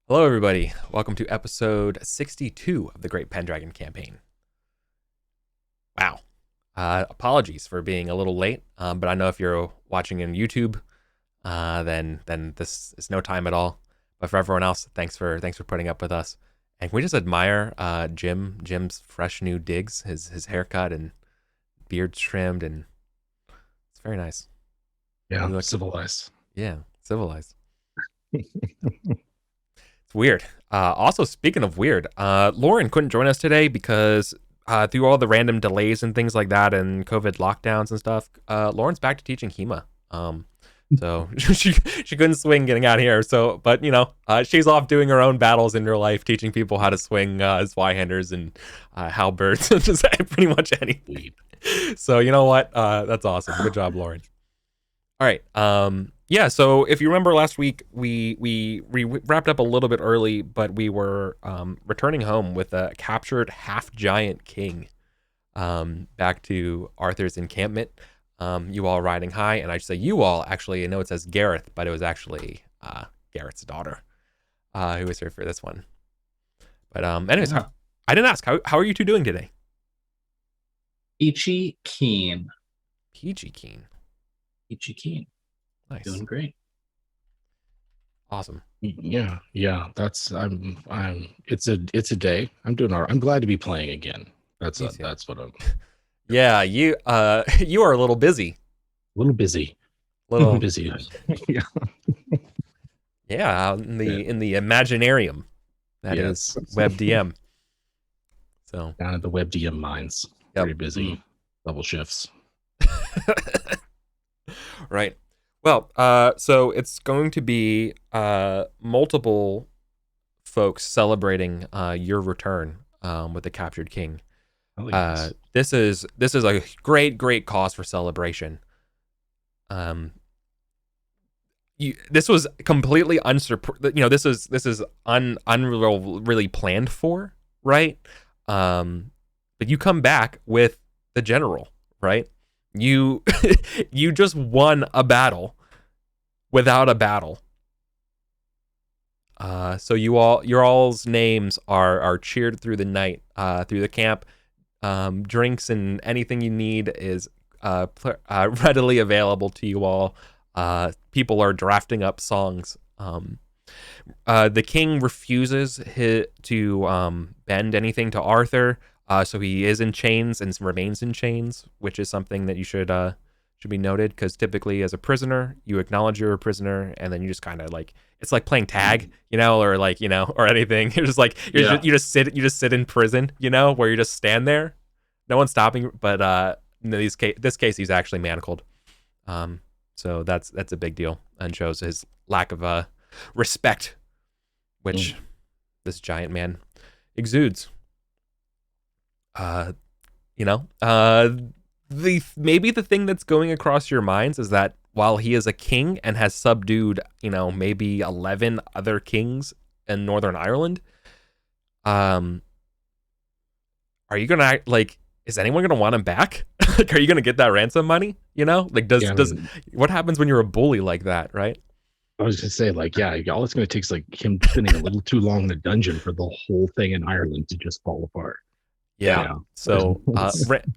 Hello, everybody. Welcome to episode 62 of the Great Pendragon campaign. Wow. Apologies for being a little late, but I know if you're watching on YouTube, then this is no time at all. But for everyone else, thanks for putting up with us. And can we just admire Jim's fresh new digs, his haircut and beard trimmed, and it's very nice. Yeah, Look, civilized. yeah, civilized. It's weird. Also, speaking of weird, Lauren couldn't join us today because through all the random delays and things like that and COVID lockdowns and stuff, Lauren's back to teaching HEMA. So she couldn't swing getting out here. So, but she's off doing her own battles in real life, teaching people how to swing Zweihanders and halberds and just pretty much anything. So you know what? That's awesome. Good job, Lauren. All right. Yeah, so if you remember last week, we wrapped up a little bit early, but we were returning home with a captured half-giant king back to Arthur's encampment. You all riding high, and I say you all, actually, I know it says Gareth, but it was actually Gareth's daughter who was here for this one. But anyways, I didn't ask, how are you two doing today? Peachy Keen. Peachy Keen. Peachy Keen. Nice. Doing great. Awesome. Yeah. That's it's a day. I'm doing all right. I'm glad to be playing again. That's what I'm. Yeah, you you are a little busy. A little busy. Little busy. Yeah. Yeah, in the Imaginarium. That is WebDM. So down at the WebDM mines. Yep. Very busy. Double shifts. Right. Well, so it's going to be multiple folks celebrating your return with the captured king. Yes. This is a great cause for celebration. This was completely this is really planned for, right? But you come back with the general, right? You you just won a battle without a battle. So your all's names are cheered through the night, through the camp. Drinks and anything you need is readily available to you all. People are drafting up songs. The king refuses to bend anything to Arthur. So he is in chains and remains in chains, which is something that you should be noted, because typically as a prisoner, you acknowledge you're a prisoner, and then you just kind of it's like playing tag, or or anything. You're just you just sit in prison, where you just stand there, no one's stopping. But in this case, he's actually manacled. So that's a big deal and shows his lack of respect, which this giant man exudes. Maybe the thing that's going across your minds is that while he is a king and has subdued, maybe 11 other kings in Northern Ireland, are you gonna is anyone gonna want him back? Are you gonna get that ransom money? Does what happens when you're a bully like that, right? I was gonna say, all it's gonna take is him spending a little too long in a dungeon for the whole thing in Ireland to just fall apart. Yeah. So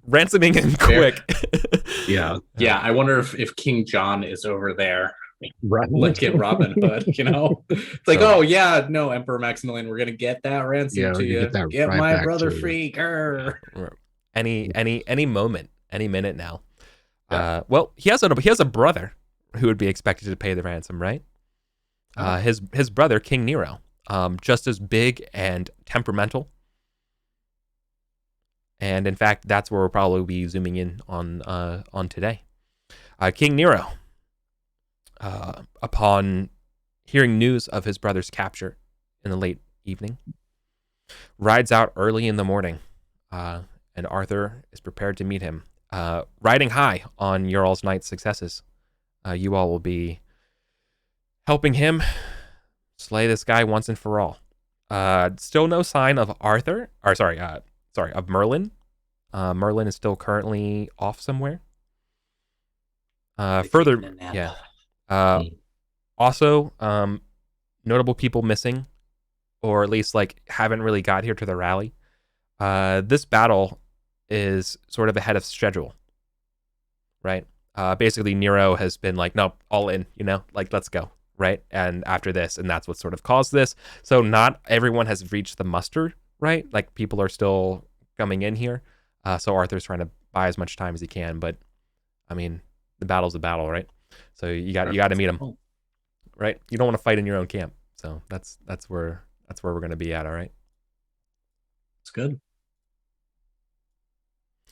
ransoming him quick. Yeah. I wonder if King John is over there. Right. Look at Robin Hood, It's like, no, Emperor Maximilian, we're gonna get that ransom to you. Get my brother free. Any moment, any minute now. Yeah. Well, he has a brother who would be expected to pay the ransom, right? His brother, King Nero, just as big and temperamental. And in fact, that's where we'll probably be zooming in on today. King Nero, upon hearing news of his brother's capture in the late evening, rides out early in the morning, and Arthur is prepared to meet him. Riding high on your all's night's successes, you all will be helping him slay this guy once and for all. Still no sign of of Merlin. Merlin is still currently off somewhere. Also, notable people missing or at least like haven't really got here to the rally. This battle is sort of ahead of schedule, right? Basically, Nero has been like, no, all in, like, let's go, right? And after this, and that's what sort of caused this. So not everyone has reached the muster, right? Like, people are still coming in here. So Arthur's trying to buy as much time as he can, but I mean, the battle's a battle, right? So you got to meet him, right? You don't want to fight in your own camp. So that's where we're going to be at, all right? It's good.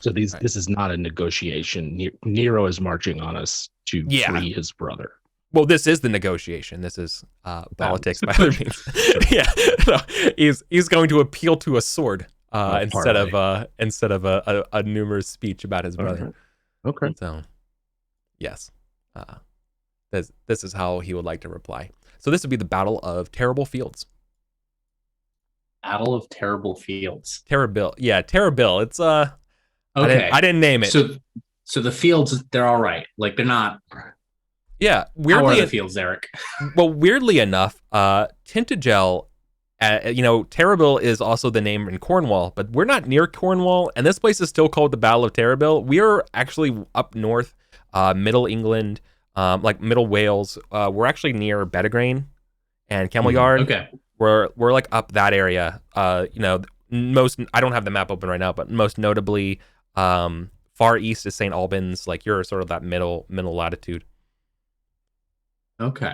So this is not a negotiation. Nero is marching on us to free his brother. Well, this is the negotiation. This is politics by other means. Yeah, no, he's going to appeal to a sword instead of a numerous speech about his brother. Okay. So, yes, this is how he would like to reply. So this would be the Battle of Terrible Fields. Battle of Terrible Fields. Terrible. Yeah, Terrible. It's Okay. I didn't name it. So the fields, they're all right. Like, they're not. Yeah. Weirdly, how are the fields, Eric? Well, weirdly enough, Tintagel, Terrible is also the name in Cornwall, but we're not near Cornwall, and this place is still called the Battle of Terrible. We are actually up north, Middle England, like Middle Wales. We're actually near Pendragon and Camelyard. Okay. We're like up that area. Most, I don't have the map open right now, but most notably, far east is St. Albans. Like, you're sort of that middle latitude. Okay.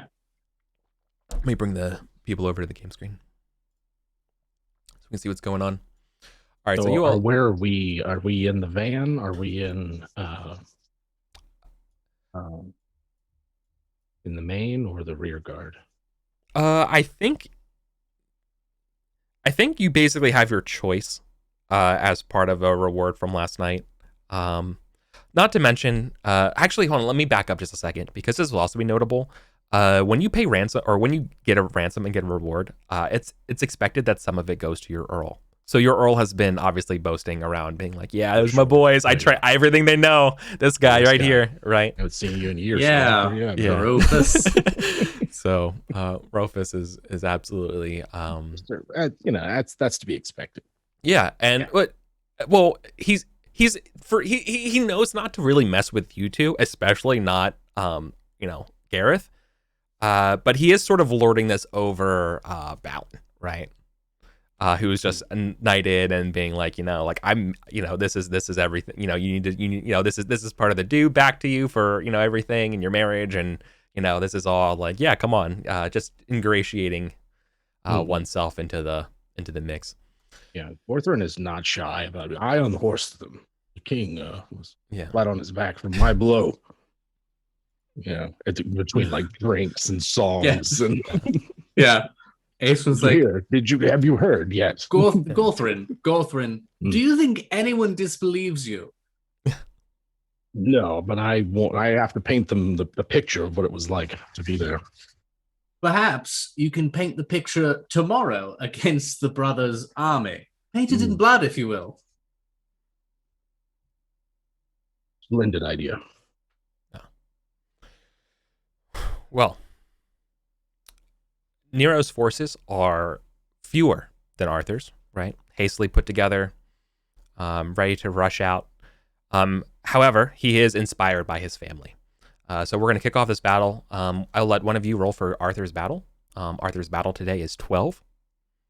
Let me bring the people over to the game screen so we can see what's going on. All right, so you all, where are we? Are we in the van? Are we in the main or the rear guard? I think you basically have your choice as part of a reward from last night. Not to mention, actually, hold on, let me back up just a second, because this will also be notable. When you pay ransom, or when you get a ransom and get a reward, it's expected that some of it goes to your Earl. So your Earl has been obviously boasting around, being like, yeah, those my boys. I try everything they know. This guy here, right? I haven't seen you in years. Yeah. Rufus. So Rufus is absolutely that's to be expected. Yeah, and well, he knows not to really mess with you two, especially not Gareth. But he is sort of lording this over Balin, right? Who's just knighted and being like, I'm, this is everything. You need to, this is part of the due back to you for, everything in your marriage, and this is all like, yeah, come on, just ingratiating oneself into the mix. Yeah, Orthrin is not shy about it. I unhorsed them. The king was flat on his back from my blow. Yeah, between like drinks and songs and yeah. Ace was like, have you heard yet? Gorthrin, do you think anyone disbelieves you? No, but I won't. I have to paint them the picture of what it was like to be there. Perhaps you can paint the picture tomorrow against the brothers' army. Paint it in blood, if you will. Splendid idea. Well, Nero's forces are fewer than Arthur's, right? Hastily put together, ready to rush out. However, he is inspired by his family. So we're going to kick off this battle. I'll let one of you roll for Arthur's battle. Arthur's battle today is 12.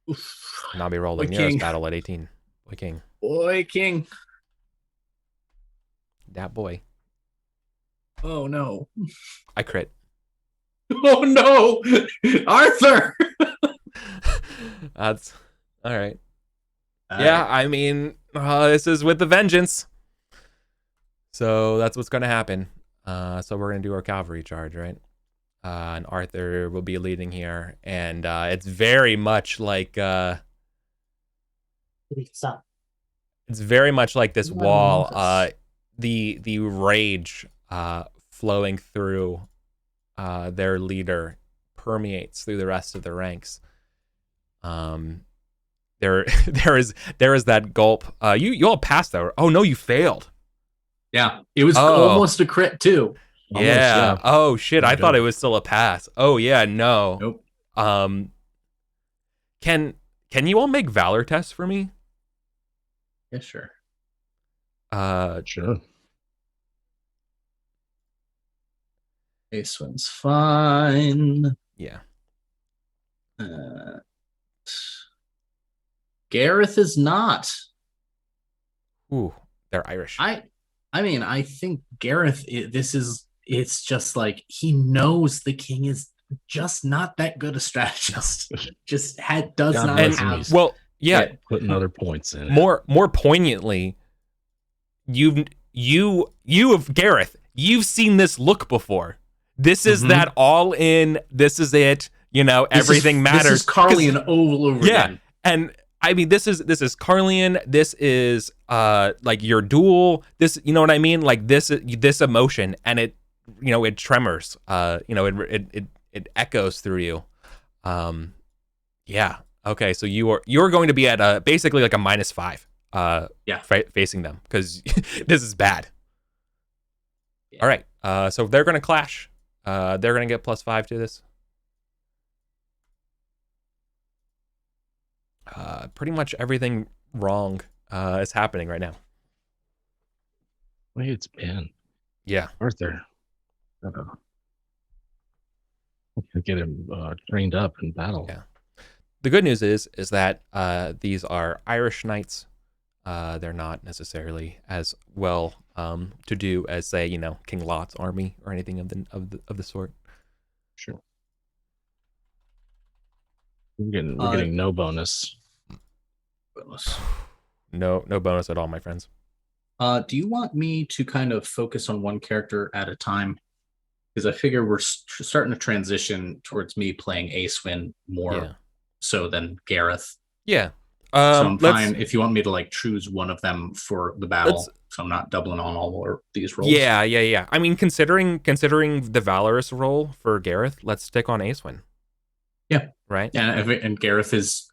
Oof. And I'll be rolling Nero's battle at 18. Boy King. That boy. Oh, no. I crit. Oh, no. Arthur. That's all right. Yeah, I mean, this is with the vengeance. So that's what's going to happen. So we're going to do our Calvary Charge, right? And Arthur will be leading here. And it's very much like... it's very much like this wall. The rage flowing through their leader permeates through the rest of the ranks. There is that gulp. You all passed that. Oh no, you failed. Yeah, it was almost a crit too. Yeah. Almost, Oh shit, I thought it was still a pass. Oh yeah, no. Nope. Can Can you all make valor tests for me? Yeah, sure. Sure. Ace-Win's fine. Yeah. Gareth is not. Ooh, they're Irish. I mean, I think Gareth, it's just like he knows the king is just not that good a strategist. Just does not have. Well, yeah, putting other points in. More poignantly, you of Gareth, you've seen this look before. This is that all in. This is it. Everything matters. This is Carlian all over again. And I mean, this is Carlian. This is like your duel. This, you know what I mean? Like this emotion, and it, it tremors. It echoes through you. Yeah. Okay. So you're going to be at basically like a -5. Facing them, because this is bad. Yeah. All right. So they're going to clash. They're going to get +5 to this. Pretty much everything wrong is happening right now. Wait, it's Ben. Yeah. Arthur. Get him trained up in battle. Yeah. The good news is that these are Irish knights. They're not necessarily as well to do as, say, King Lot's army or anything of the sort. Sure. We're getting no bonus. No bonus at all, my friends. Do you want me to kind of focus on one character at a time? Because I figure we're starting to transition towards me playing Ace-Win more so than Gareth. Yeah. So I'm fine if you want me to like choose one of them for the battle, so I'm not doubling on all of these roles. Yeah. I mean, considering the valorous role for Gareth, let's stick on Ace-Win. Yeah. Right. And Gareth is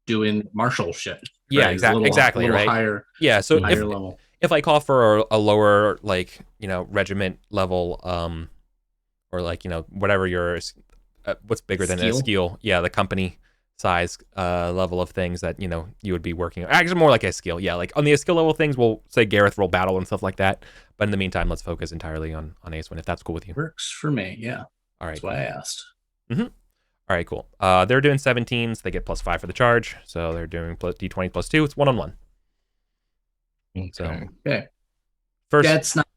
doing martial shit. Right? Yeah, exactly. A little right. Higher. Yeah. So higher level. If I call for a lower, like, regiment level, or like, whatever your what's bigger than a skill? Yeah, the company size level of things that you would be working on. Actually, more like a skill. Yeah, like on the skill level things, we'll say Gareth roll battle and stuff like that. But in the meantime, let's focus entirely on Ace-Win, if that's cool with you. Works for me. Yeah. All right. That's why I asked. All right, cool. They're doing 17s. They get +5 for the charge, so they're doing D20 +2. It's 1-on-1. Okay. So okay. First, that's not.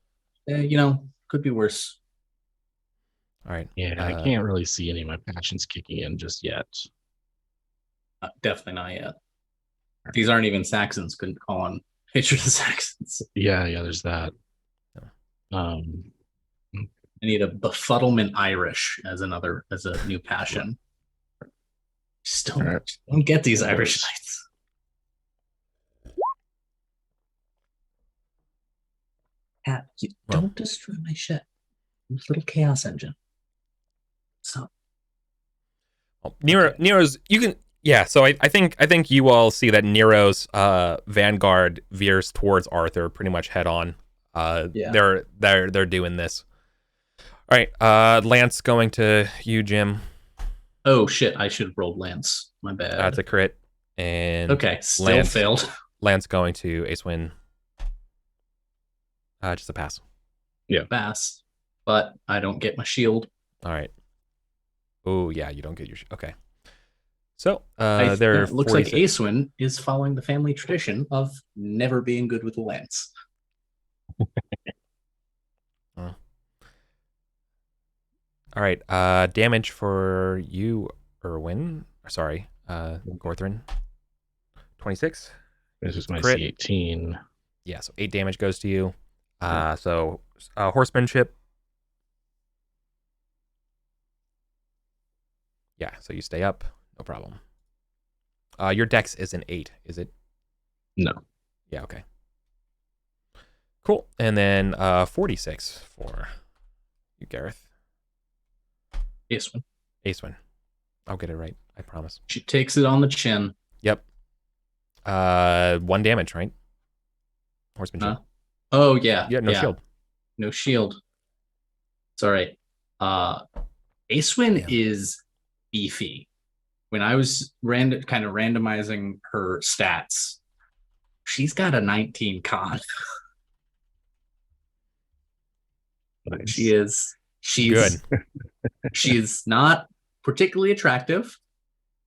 Could be worse. All right. Yeah, I can't really see any of my passions kicking in just yet. Definitely not yet. These aren't even Saxons. Couldn't call on hatred of Saxons. Yeah, there's that. I need a befuddlement Irish as a new passion. Just don't get these Irish knights. Pat, don't destroy my shit. Little chaos engine. So Nero's you can. Yeah, so I think you all see that Nero's vanguard veers towards Arthur pretty much head on. They're doing this. All right, Lance going to you, Jim. Oh shit! I should have rolled Lance. My bad. That's a crit. And okay, still failed. Lance going to Ace-Win. Just a pass. Yeah, pass. But I don't get my shield. All right. Oh yeah, you don't get your okay. So there looks like Ace-Win is following the family tradition of never being good with the lance. All right. Damage for you, Erwin. Sorry, Gorthrin. 26. This is my C18. Yeah, so 8 damage goes to you. So horsemanship. Yeah, so you stay up. No problem. Your dex is an 8, is it? No. Yeah, okay. Cool. And then 46 for you, Gareth. Ace-Win. Ace-Win. I'll get it right. I promise. She takes it on the chin. Yep. 1 damage, right? Horsemanship. Oh, yeah. Yeah, no shield. No shield. It's all right. Ace-Win is beefy. when I was kind of randomizing her stats, she's got a 19 con. Nice. She's good. She's not particularly attractive.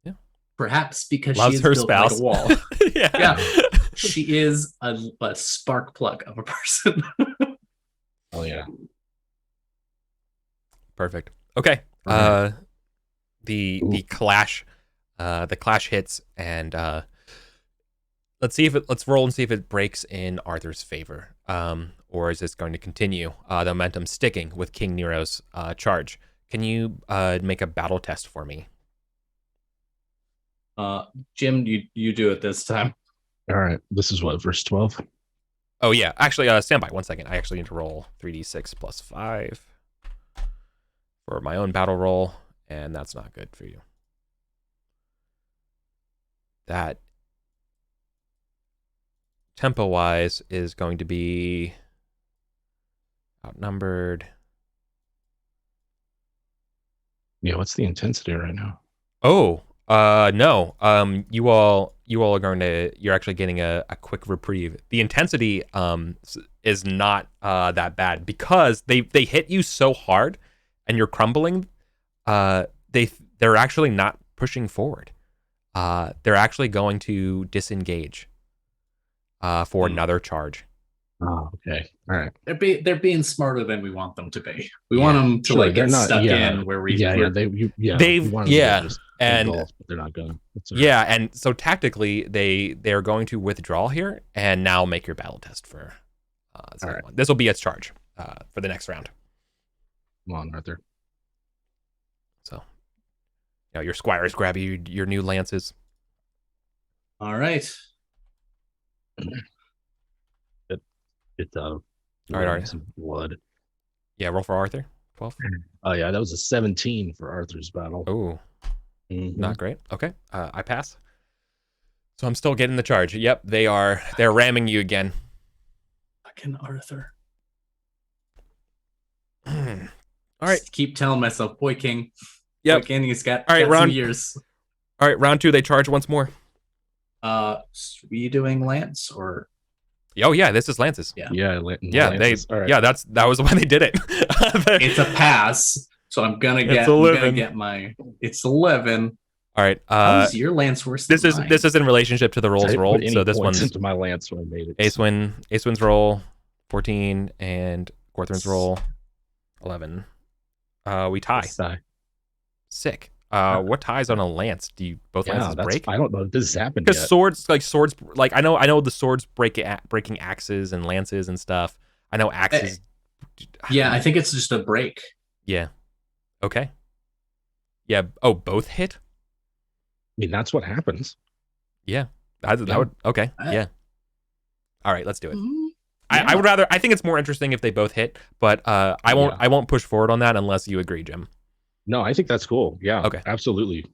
Yeah. Perhaps because Loves she is her built spouse. like a wall. Yeah. She is a spark plug of a person. Oh yeah. Perfect. Okay. Right. The clash hits, and let's roll and see if it breaks in Arthur's favor. Or is this going to continue? The momentum sticking with King Nero's charge. Can you make a battle test for me? Jim, you do it this time. All right. This is what, verse 12? Oh yeah. Actually, stand by 1 second. I actually need to roll 3d6 plus 5 for my own battle roll, and that's not good for you. That tempo-wise is going to be outnumbered. Yeah, what's the intensity right now? Oh, no. You all are going to. You're actually getting a quick reprieve. The intensity is not that bad because they hit you so hard, and you're crumbling. They're actually not pushing forward. They're actually going to disengage for another charge. Oh, okay. All right. They're being smarter than we want them to be. We want them to get stuck in where we and golf, but they're not going. Yeah, and so tactically they're going to withdraw here and now make your battle test for right. This will be its charge for the next round. Come on, Arthur. So your squires grab your new lances. All right. All right. Some blood. Yeah, roll for Arthur. 12. Oh yeah, that was a 17 for Arthur's battle. Oh, not great. Okay, I pass. So I'm still getting the charge. Yep, they're ramming you again. Fucking Arthur. All right. Just keep telling myself, boy king. Yep. Boy king, he's got, all right, got some years. All right, round 2, they charge once more. Were you doing lance or? Oh yeah, this is lances. Yeah. Lances. All right. Yeah, that was why they did it. It's a pass, so I'm gonna get my. It's 11. All right. How's your lance worse? This is in relationship to the rolls rolled. So this one's into my lance when I made it. Acewin's roll 14 and Gorthrin's roll 11. We tie. Sick. What ties on a lance? Do you both lances break? I don't know if this has happened yet. Because swords, like I know the swords breaking axes and lances and stuff. I know axes. Yeah, I think it's just a break. Yeah. Okay. Yeah. Oh, both hit? I mean, that's what happens. Yeah. That would. Okay. Yeah. All right. Let's do it. I would rather. I think it's more interesting if they both hit, but I won't push forward on that unless you agree, Jim. No, I think that's cool. Yeah. Okay. Absolutely.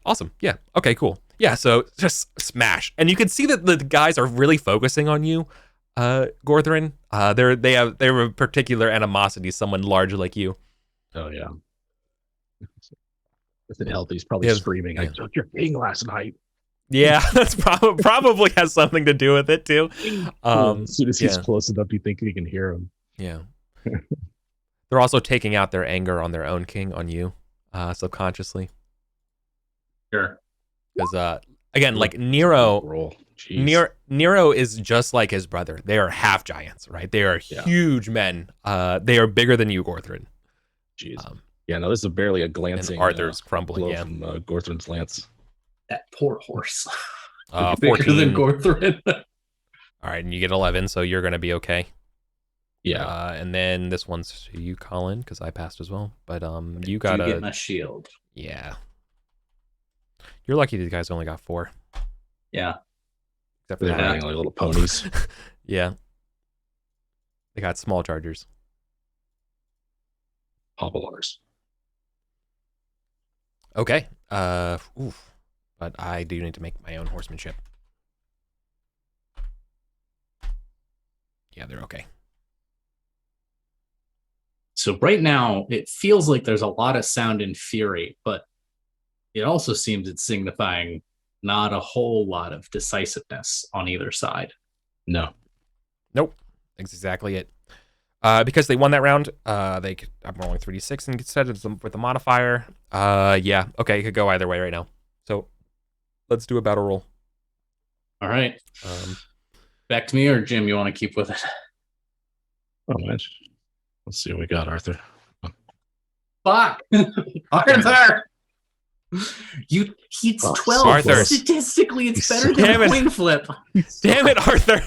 Awesome. Yeah. Okay. Cool. Yeah. So just smash, and you can see that the guys are really focusing on you, Gorthrin. They have a particular animosity. Someone large like you. Oh yeah. If it healthy, he's probably screaming. I took your king last night. Yeah, that's probably has something to do with it too. As soon as he's close enough, you think you can hear him. Yeah. They're also taking out their anger on their own king, on you, subconsciously. Sure. Because again, like Nero is just like his brother. They are half giants, right? They are huge men. They are bigger than you, Gorthrin. Jeez. This is barely a glancing. And Arthur's crumbling. From Gorthrin's lance. That poor horse. 14 bigger than Gorthrin. All right, and you get 11, so you're going to be okay. Yeah. And then this one's you, Colin, because I passed as well. But you got to get my shield. Yeah. You're lucky these guys only got 4. Yeah. Except for they're riding like little ponies. Yeah. They got small chargers. Populars. Okay. But I do need to make my own horsemanship. Yeah, they're okay. So right now, it feels like there's a lot of sound and fury, but it also seems it's signifying not a whole lot of decisiveness on either side. No. Nope. That's exactly it. Because they won that round, I'm rolling 3d6 instead of with the modifier. Yeah, okay, it could go either way right now. So let's do a battle roll. All right. Back to me, or Jim, you want to keep with it? Oh, man. Let's see what we got, Arthur. Fuck! Arthur! He's 12. Arthur. Statistically, it's better than a coin flip. Damn it, Arthur.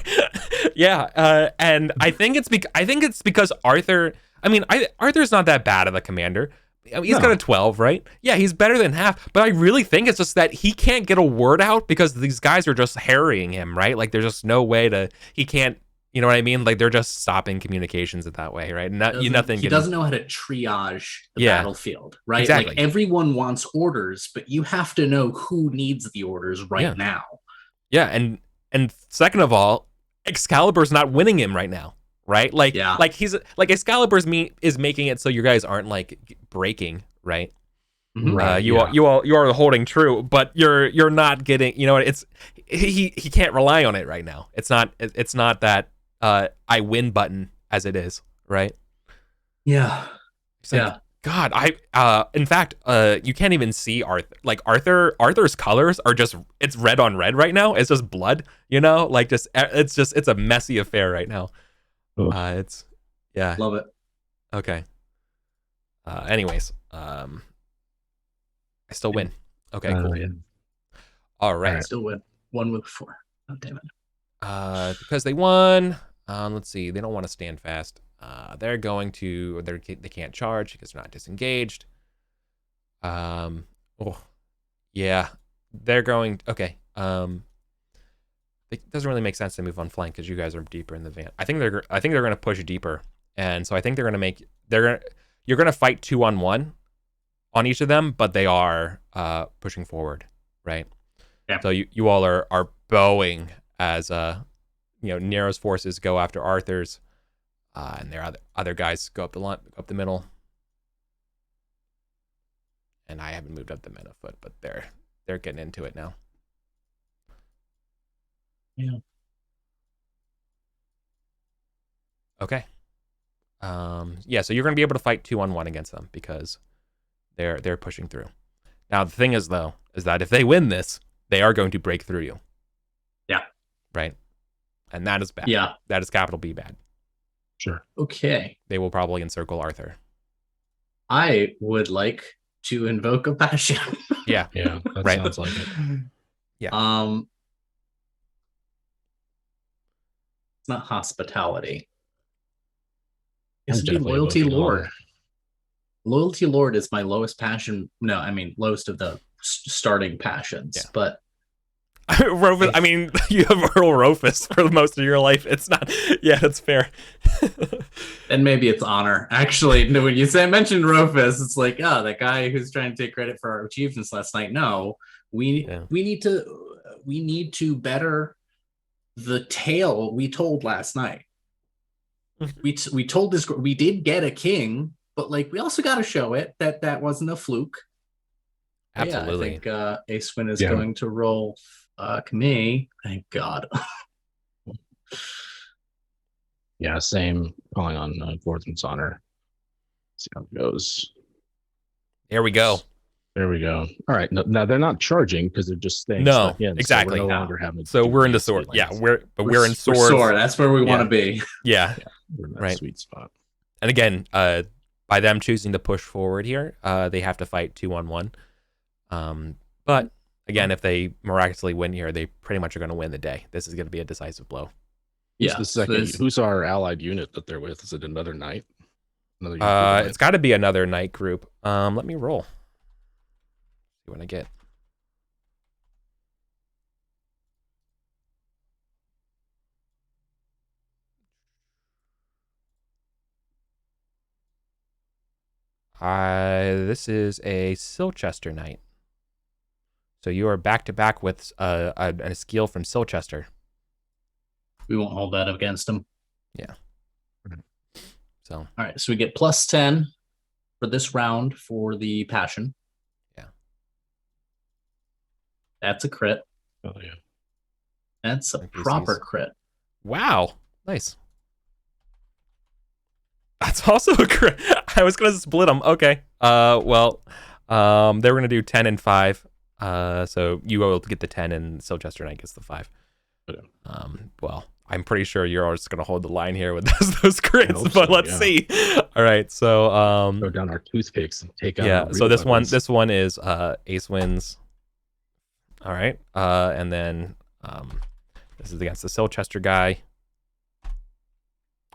Yeah, and I think it's because Arthur. I mean, Arthur's not that bad of a commander. He's got a 12, right? Yeah, he's better than half. But I really think it's just that he can't get a word out because these guys are just harrying him, right? Like, there's just no way to. He can't. You know what I mean? Like, they're just stopping communications in that way, right? He doesn't know how to triage the battlefield, right? Exactly. Like, everyone wants orders, but you have to know who needs the orders right now. Yeah, and second of all, Excalibur's not winning him right now, right? Like, he's like Excalibur's is making it so you guys aren't like breaking, right? Right. You are holding true, but you're not getting. You know, it's he can't rely on it right now. It's not that. I win button as it is, right? Yeah. Like, God, in fact, you can't even see Arthur. Like Arthur's colors are it's red on red right now. It's just blood, you know? Like it's a messy affair right now. Love it. Okay. Anyways, I still win. Okay, cool. Yeah. All right. I still win. 1 with 4. Oh, damn it. Because they won. Let's see. They don't want to stand fast. They're going to. They can't charge because they're not disengaged. Yeah. They're going. Okay. It doesn't really make sense to move on flank because you guys are deeper in the van. I think they're going to push deeper, and so I think they're going to make. You're going to fight 2-on-1 on each of them, but they are pushing forward, right? Yeah. So you all are bowing as Nero's forces go after Arthur's, and their other guys go up the middle. And I haven't moved up the meta foot, but they're getting into it now. Yeah. Okay. So you're going to be able to fight 2-on-1 against them because they're pushing through. Now the thing is though, is that if they win this, they are going to break through you. Yeah. Right. And that is bad. Yeah. That is capital B bad. Sure. Okay. They will probably encircle Arthur. I would like to invoke a passion. Yeah. Yeah. That sounds like it. Yeah. It's not hospitality. It's It's loyalty lord. Loyalty lord is my lowest passion. No, I mean lowest of the starting passions. Yeah. But Rufus, I mean, you have Earl Rufus for most of your life. It's not. Yeah, that's fair. And maybe it's honor. Actually, no, when you mentioned Rufus, it's like, that guy who's trying to take credit for our achievements last night. No, we need to better the tale we told last night. we told this. We did get a king, but like we also got to show it that wasn't a fluke. Absolutely. Yeah, I think Aswin is going to roll. Me, thank God. Yeah, same. Calling on Gordon's honor. See how it goes. There we go. There we go. All right. Now they're not charging because they're just staying. No, in, exactly. So we're no longer having. So we're in the sword. Yeah, we're in sword. Sword. That's where we want to be. Yeah. We're in that sweet spot. And again, by them choosing to push forward here, they have to fight 2-on-1. But again, if they miraculously win here, they pretty much are going to win the day. This is going to be a decisive blow. Who's the second? Who's our allied unit that they're with? Is it another knight? It's got to be another knight group. Let me roll. See what I get. This is a Silchester knight. So you are back to back with a skill from Silchester. We won't hold that against him. Yeah. So all right, so we get +10 for this round for the passion. Yeah. That's a crit. Oh yeah. That's a proper crit. Wow. Nice. That's also a crit. I was gonna split them. Okay. Well, they were gonna do 10 and 5. So you will get the 10 and Silchester Knight gets the 5. Well, I'm pretty sure you're just gonna hold the line here with those crits, but let's see. All right, so go down our toothpicks and take out. Yeah, so this one is Ace wins. All right, and then this is against the Silchester guy.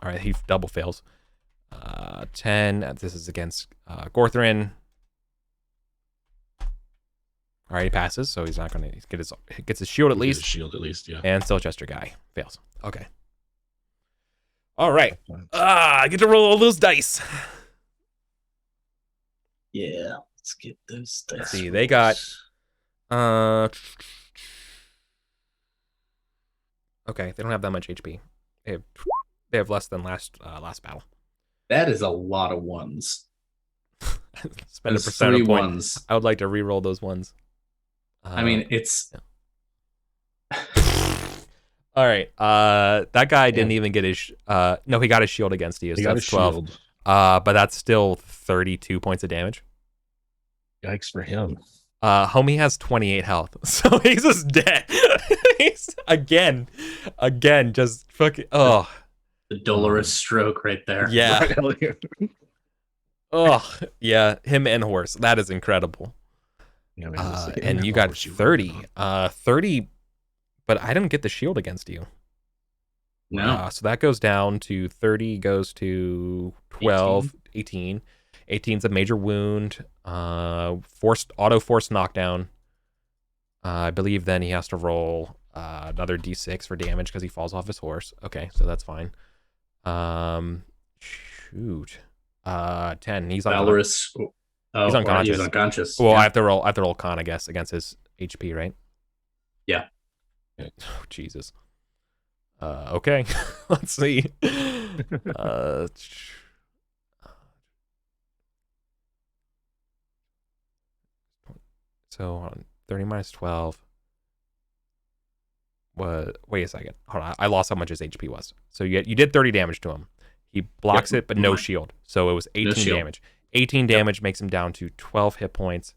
All right, he double fails. 10. This is against Gorthrin. All right, he passes, so he's not gonna gets his shield at least. Shield at least, yeah. And Silchester guy fails. Okay. All right. I get to roll all those dice. Yeah, let's get those dice. Let's see, they got. Okay, they don't have that much HP. They have less than last battle. That is a lot of ones. Spend a percent of points. I would like to re-roll those ones. I mean, it's. Yeah. All right. That guy didn't even get his. No, he got his shield against you. So that's 12. Shield. But that's still 32 points of damage. Yikes for him. Homie has 28 health, so he's just dead. He's again, just fucking. Oh, the dolorous stroke right there. Yeah. Oh, yeah. Him and horse. That is incredible. Yeah, and you got 30. 30, but I didn't get the shield against you. No. So that goes down to 30, goes to 12, 18. 18's a major wound. Auto force knockdown. I believe then he has to roll another d6 for damage because he falls off his horse. Okay, so that's fine. Shoot. 10. He's Valorous. He's unconscious. He's unconscious. Well, yeah. I have to roll con, I guess, against his HP, right? Yeah. Oh, Jesus. Okay. Let's see. So on 30 minus 12. Wait a second. Hold on. I lost how much his HP was. So you did 30 damage to him. He blocks it, but no shield. So it was 18 damage. 18 damage makes him down to 12 hit points.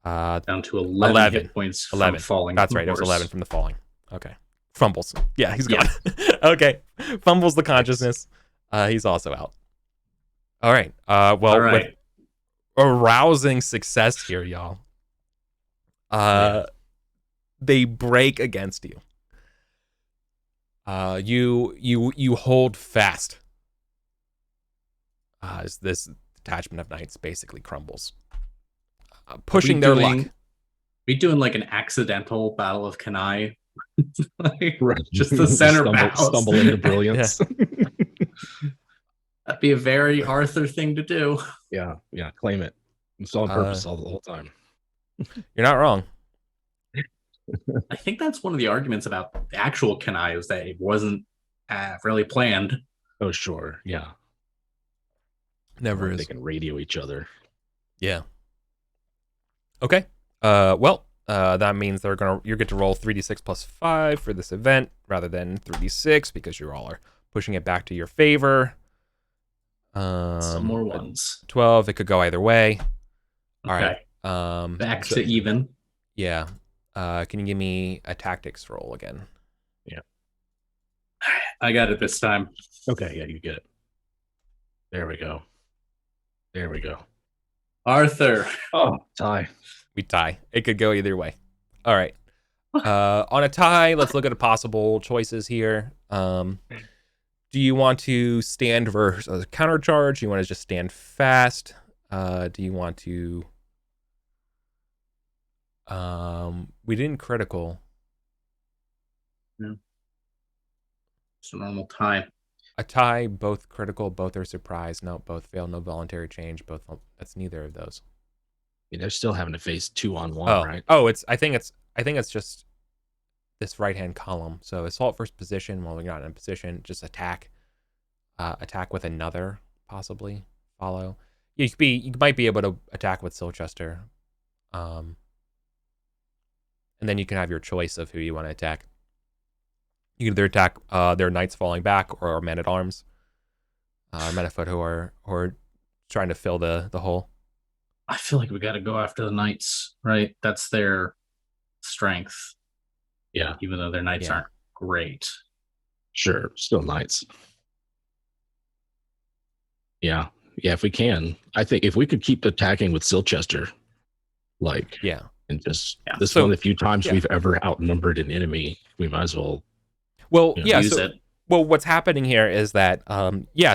Down to 11 hit points from falling. That's right. It was 11 from the falling. Okay. Fumbles. Yeah, he's gone. Okay. Fumbles the consciousness. He's also out. All right. With a rousing success here, y'all. They break against you. You hold fast. As this detachment of knights basically crumbles, pushing their luck. We doing like an accidental battle of Kanai, like just the center stumble into brilliance. That'd be a very Arthur thing to do. Yeah, claim it. It's all on purpose all the whole time. You're not wrong. I think that's one of the arguments about the actual Kanai is that it wasn't really planned. Oh, sure. Yeah. Never is. They can radio each other. Yeah. Okay. That means you get to roll 3d6 plus 5 for this event rather than 3d6 because you all are pushing it back to your favor. Some more ones. 12. It could go either way. Okay. All right. Back to even. Yeah. Can you give me a tactics roll again? Yeah. I got it this time. Okay, yeah, you get it. There we go. Arthur. Oh, tie. We tie. It could go either way. All right. On a tie, let's look at the possible choices here. Do you want to stand versus a counter charge? Do you want to just stand fast? Do you want to... we didn't critical. No. It's a normal tie. A tie, both critical, both are surprise. No, both fail. No voluntary change. Both. That's neither of those. They're still having to face 2-on-1, right? Oh, I think it's just this right hand column. So assault first position while we're not in position. Just attack. Attack with another possibly follow. You might be able to attack with Silchester. And and then you can have your choice of who you want to attack. You can either attack their knights falling back or men at arms, men at foot who are trying to fill the hole. I feel like we got to go after the knights, right? That's their strength. Yeah, even though their knights aren't great. Sure, still knights. Yeah, if we can, I think if we could keep attacking with Silchester, and just this is one of the few times we've ever outnumbered an enemy, we might as well. Well, use it. Well, what's happening here is that,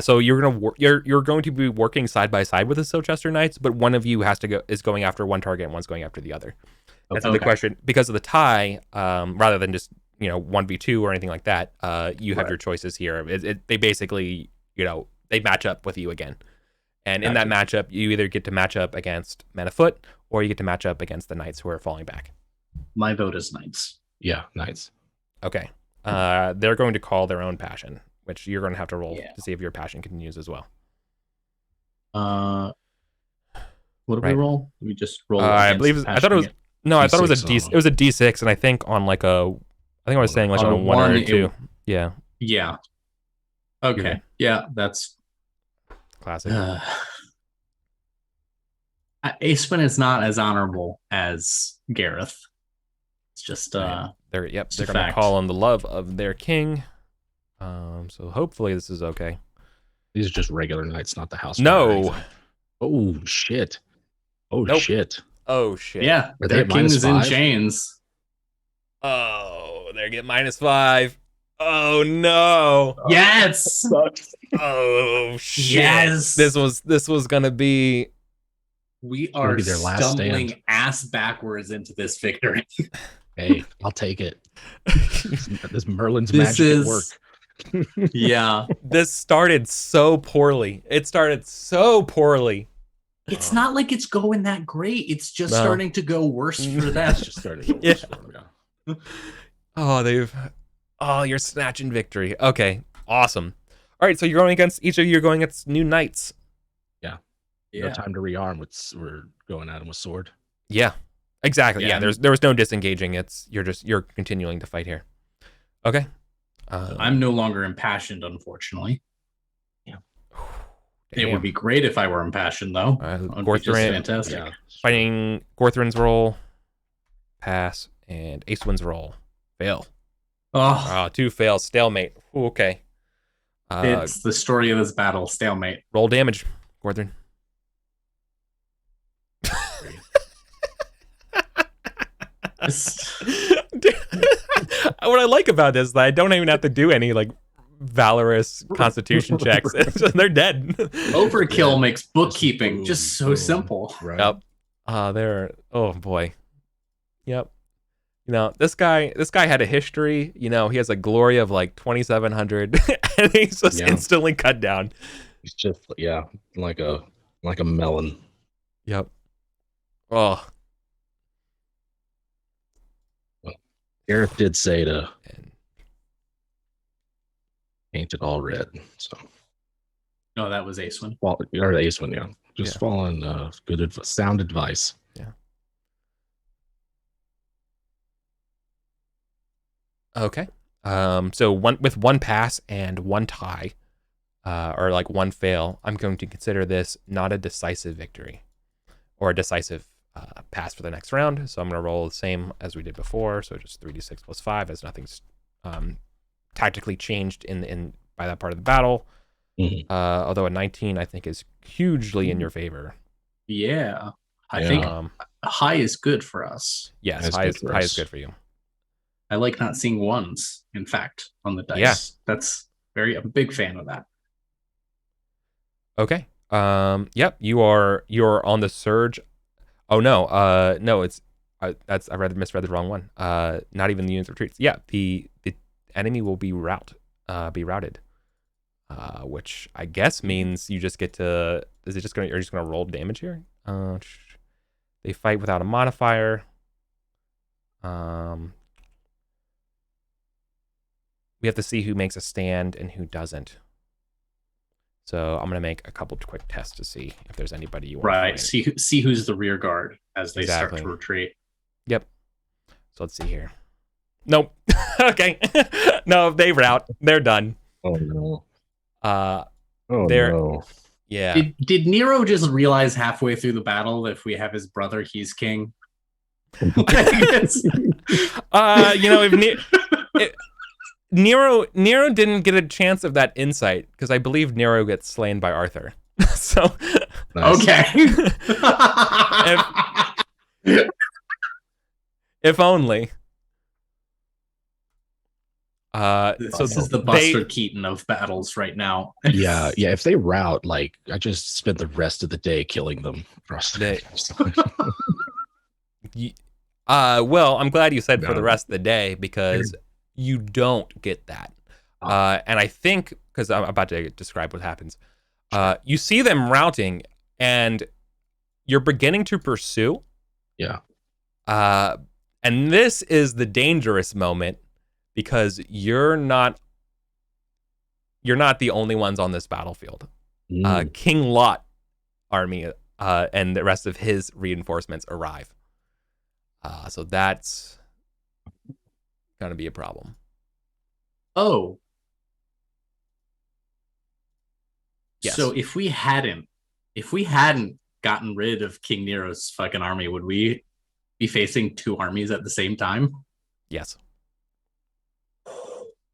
so you're going to be working side by side with the Silchester Knights, but one of you is going after one target and one's going after the other. And so the question, because of the tie, rather than just 1v2 or anything like that, you have your choices here. They basically they match up with you again, and in that matchup, you either get to match up against men afoot or you get to match up against the knights who are falling back. My vote is knights. Yeah, knights. Okay. They're going to call their own passion, which you're going to have to roll to see if your passion continues as well. What do we roll? We just roll. I thought it was it was a D6, and I think on I was saying on a 1 or a 2. Yeah. Yeah. Okay. Yeah, that's classic. Aeswin is not as honorable as Gareth. It's just they're going to call on the love of their king. So hopefully this is okay. These are just regular knights, not the house. No. Oh shit. Oh shit. Oh shit. Yeah, their king is in chains. Oh, they get -5. Oh no. Yes. Oh shit. Yes. This was gonna be. We are stumbling ass backwards into this victory. Hey, I'll take it. This Merlin's magic at work. Yeah. This started so poorly. It's not like it's going that great. It's just starting to go worse for them. It's just starting to go worse for them, you're snatching victory. Okay, awesome. All right, so you're going against each of you. You're going against new knights. No time to rearm. We're going at him with sword. Yeah, exactly. Yeah, there was no disengaging. You're continuing to fight here. Okay. I'm no longer impassioned, unfortunately. Yeah. It would be great if I were impassioned, though. Gorthrin, fantastic. Yeah. Fighting Gorthrin's roll, pass, and Aeswin's roll, fail. 2 fails, stalemate. Ooh, okay. It's the story of this battle, stalemate. Roll damage, Gorthrin. What I like about this is that I don't even have to do any valorous constitution checks. They're dead. Overkill makes bookkeeping just so simple. Right. Yep. Oh boy. Yep. This guy had a history. He has a glory of 2,700, and he's just instantly cut down. He's just like a melon. Yep. Oh. Gareth did say to paint it all red. So. No, that was Aeswin. Or Aeswin, yeah. Just following good sound advice. Yeah. Okay. So with one pass and one tie, or one fail, I'm going to consider this not a decisive victory, or a decisive pass for the next round. So I'm going to roll the same as we did before. So just 3d6 plus 5, as nothing's tactically changed in by that part of the battle. Mm-hmm. Although a 19, I think, is hugely in your favor. Yeah, I think high is good for us. Yes, high is good for you. I like not seeing ones, in fact, on the dice. Yeah. That's I'm a big fan of that. Okay. Yep, you're on the surge. Oh no, no, it's I misread the wrong one. Not even the unit's retreats. Yeah, the enemy will be routed. Which I guess means you just get to. You're just gonna roll damage here? They fight without a modifier. We have to see who makes a stand and who doesn't. So I'm gonna make a couple of quick tests to see if there's anybody you want. Right. See who's the rear guard as they start to retreat. Yep. So let's see here. Nope. Okay. No, they rout. They're done. Oh no. Oh no. Yeah. Did Nero just realize halfway through the battle that if we have his brother, he's king? If Nero didn't get a chance of that insight because I believe Nero gets slain by Arthur. So okay. if only. This is the Buster Keaton of battles right now. yeah. If they rout, like I just spent the rest of the day killing them. Well, I'm glad you said for the rest of the day because you don't get that. And I think because I'm about to describe what happens. You see them routing, and you're beginning to pursue. Yeah. And this is the dangerous moment. Because you're not the only ones on this battlefield. King Lot army and the rest of his reinforcements arrive. So that's gonna be a problem. Oh. Yes. So if we hadn't gotten rid of King Nero's fucking army, would we be facing two armies at the same time? Yes.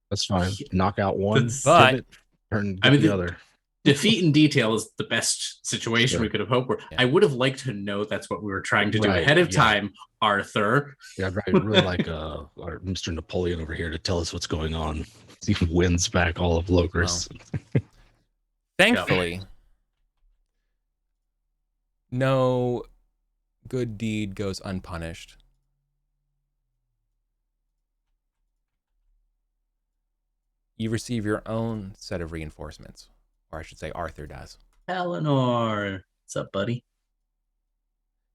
That's fine. Knock out one, but turn the other. Defeat in detail is the best situation we could have hoped for. Yeah. I would have liked to know that's what we were trying to do ahead of time, Arthur. Yeah, I'd really like our Mr. Napoleon over here to tell us what's going on. He wins back all of Locris. Well, thankfully, no good deed goes unpunished. You receive your own set of reinforcements. Or I should say Arthur does. Pellinor. What's up, buddy?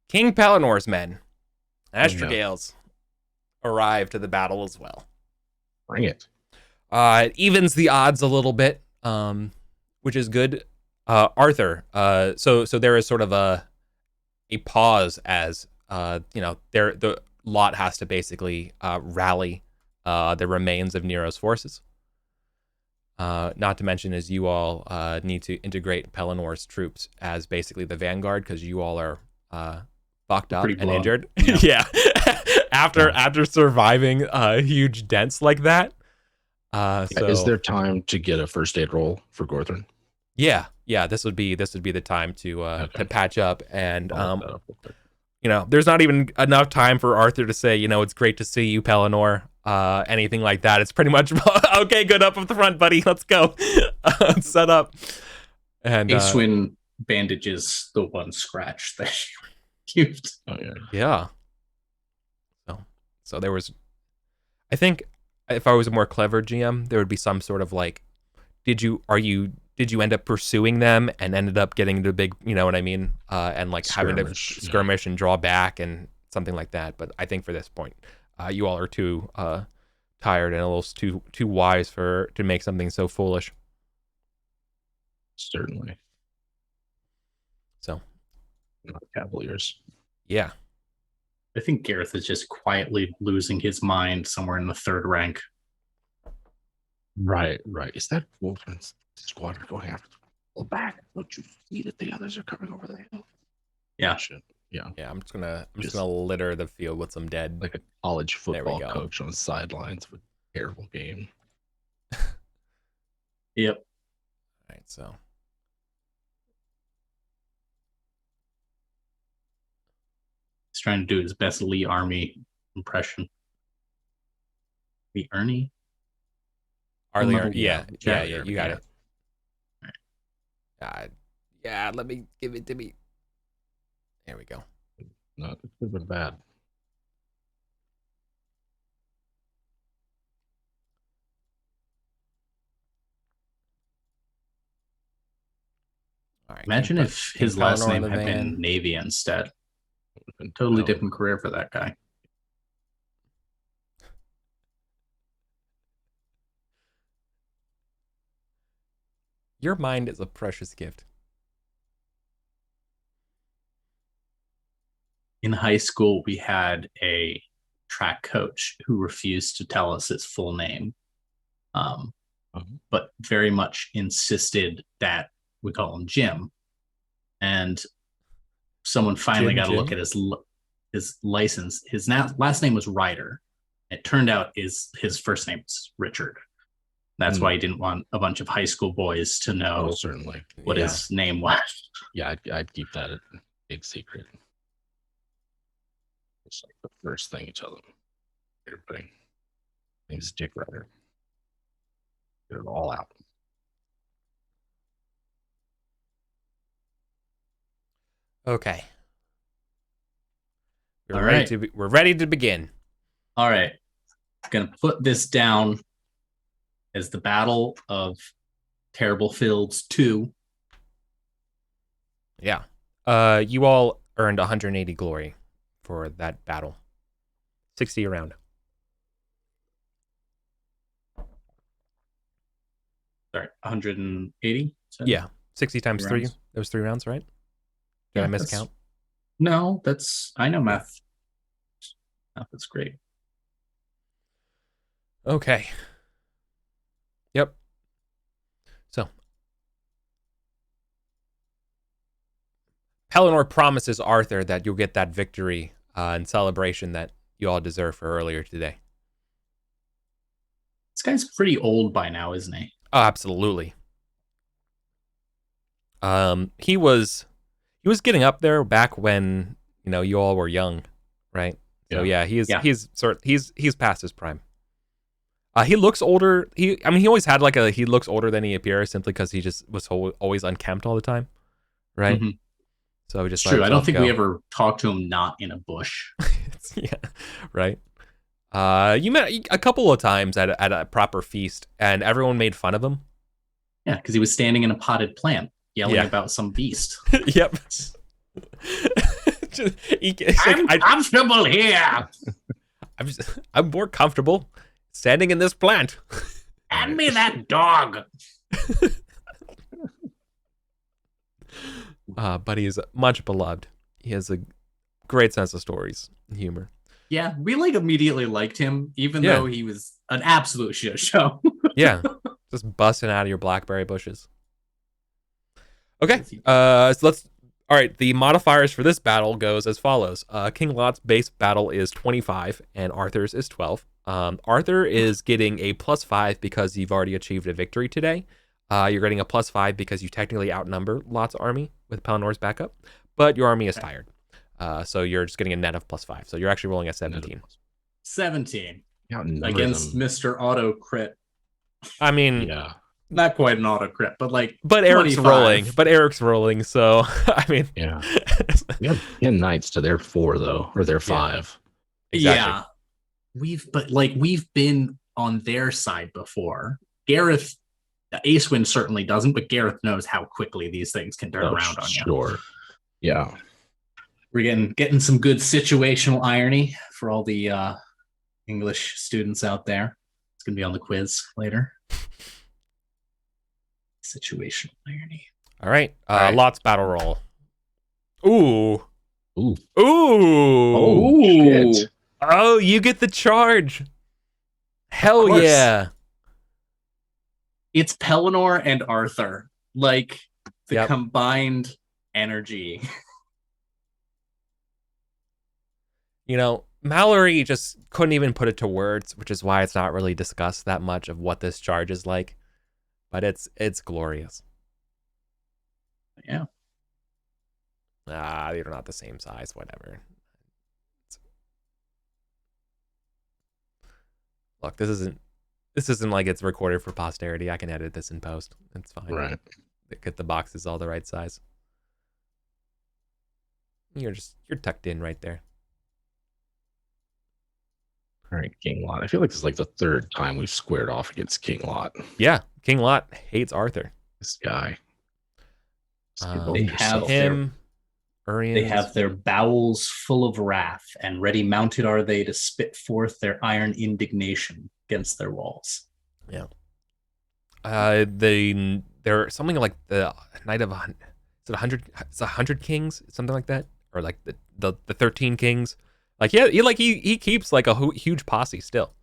King Pellinor's men, Astrogales, arrive to the battle as well. Bring it. It evens the odds a little bit, which is good. Arthur, so there is sort of a pause as, the lot has to basically rally the remains of Nero's forces. Not to mention, as you all need to integrate Pellinor's troops as basically the vanguard because you all are fucked up and injured. Yeah. After surviving huge dents like that. So is there time to get a first aid roll for Gorthrin? Yeah. This would be the time to patch up, and there's not even enough time for Arthur to say, it's great to see you, Pellinor. Anything like that. It's pretty much okay. Good, up the front, buddy. Let's go. Set up. And Acewin bandages the one scratch that you used. Oh yeah. Yeah. So there was. I think if I was a more clever GM, there would be some sort of like, did you end up pursuing them and ended up getting into a big, you know what I mean, and like having to skirmish and draw back and something like that. But I think for this point, you all are too tired and a little too wise to make something so foolish. Certainly. So, not Cavaliers. Yeah. I think Gareth is just quietly losing his mind somewhere in the third rank. Right. Is that Wolfman's squadron going after the pull back? Don't you see that the others are coming over the hill? Yeah. Yeah. I'm just gonna litter the field with some dead, like a college football coach on the sidelines with a terrible game. Yep. All right, so he's trying to do his best Lee Army impression. Lee Ernie? Arlie Ernie. Yeah, you got it. Yeah, let me give it to me. There we go. No, it could have been bad. All right, imagine if his last name had been Navy instead. Totally different career for that guy. Your mind is a precious gift. In high school, we had a track coach who refused to tell us his full name, but very much insisted that we call him Jim. And someone finally got a look at his license. His last name was Ryder. It turned out his first name was Richard. That's why he didn't want a bunch of high school boys to know certainly what his name was. Yeah, I'd keep that a big secret. It's like the first thing you tell them. Everybody. Name's Dick Ryder. Get it all out. Okay. We're ready to begin. All right. I'm gonna put this down as the Battle of Terrible Fields 2. Yeah. You all earned 180 glory for that battle. 60 around. Sorry, 180? Yeah. 60 times 3. That was 3 rounds, right? Did I miscount? No, I know math. That's great. Okay. Yep. So, Pellinor promises Arthur that you'll get that victory and celebration that you all deserve for earlier today. This guy's pretty old by now, isn't he? Oh, absolutely. He was getting up there back when you all were young, right? So yeah, he's past his prime. He looks older. He always had he looks older than he appears simply because he just was always unkempt all the time, right? Mm-hmm. So just true. I don't think we ever talked to him not in a bush. Yeah, right. You met a couple of times at a proper feast, and everyone made fun of him. Yeah, because he was standing in a potted plant yelling about some beast. Yep. I'm comfortable here. I'm more comfortable standing in this plant. Hand me that dog. But he is much beloved. He has a great sense of stories and humor. Yeah, we immediately liked him, even though he was an absolute shit show. Yeah, just busting out of your blackberry bushes. Okay, so let's. All right, the modifiers for this battle goes as follows. King Lot's base battle is 25, and Arthur's is 12. Arthur is getting a +5 because you've already achieved a victory today. You're getting a +5 because you technically outnumber Lot's army with Pellinor's backup, but your army is tired. So you're just getting a net of +5. So you're actually rolling a 17. 17 against Mr. Auto Crit. I mean, yeah, not quite an auto crit, but But Eric's 25. rolling. So I mean, yeah, we have 10 knights to their 4 though, or their 5. Exactly. Yeah, we've been on their side before. Gareth, Acewind certainly doesn't, but Gareth knows how quickly these things can turn around on you. Sure. Yeah. We're getting some good situational irony for all the English students out there. It's going to be on the quiz later. Situational irony. All right. Lot's battle roll. Ooh. Ooh. Ooh. Oh, shit. Oh, you get the charge. Hell yeah. It's Pellinor and Arthur. The combined energy. Mallory just couldn't even put it to words, which is why it's not really discussed that much of what this charge is like. But it's glorious. Yeah. You're not the same size, whatever. Look, this isn't like it's recorded for posterity. I can edit this in post. It's fine. Right. Get the boxes all the right size. You're tucked in right there. All right, King Lot. I feel like this is the 3rd time we've squared off against King Lot. Yeah, King Lot hates Arthur. This guy. They have him. They have their bowels full of wrath, and ready mounted are they to spit forth their iron indignation against their walls. Yeah. They're something like the Knight of 100 kings, something like that, or the 13 kings Like he keeps like a huge posse still.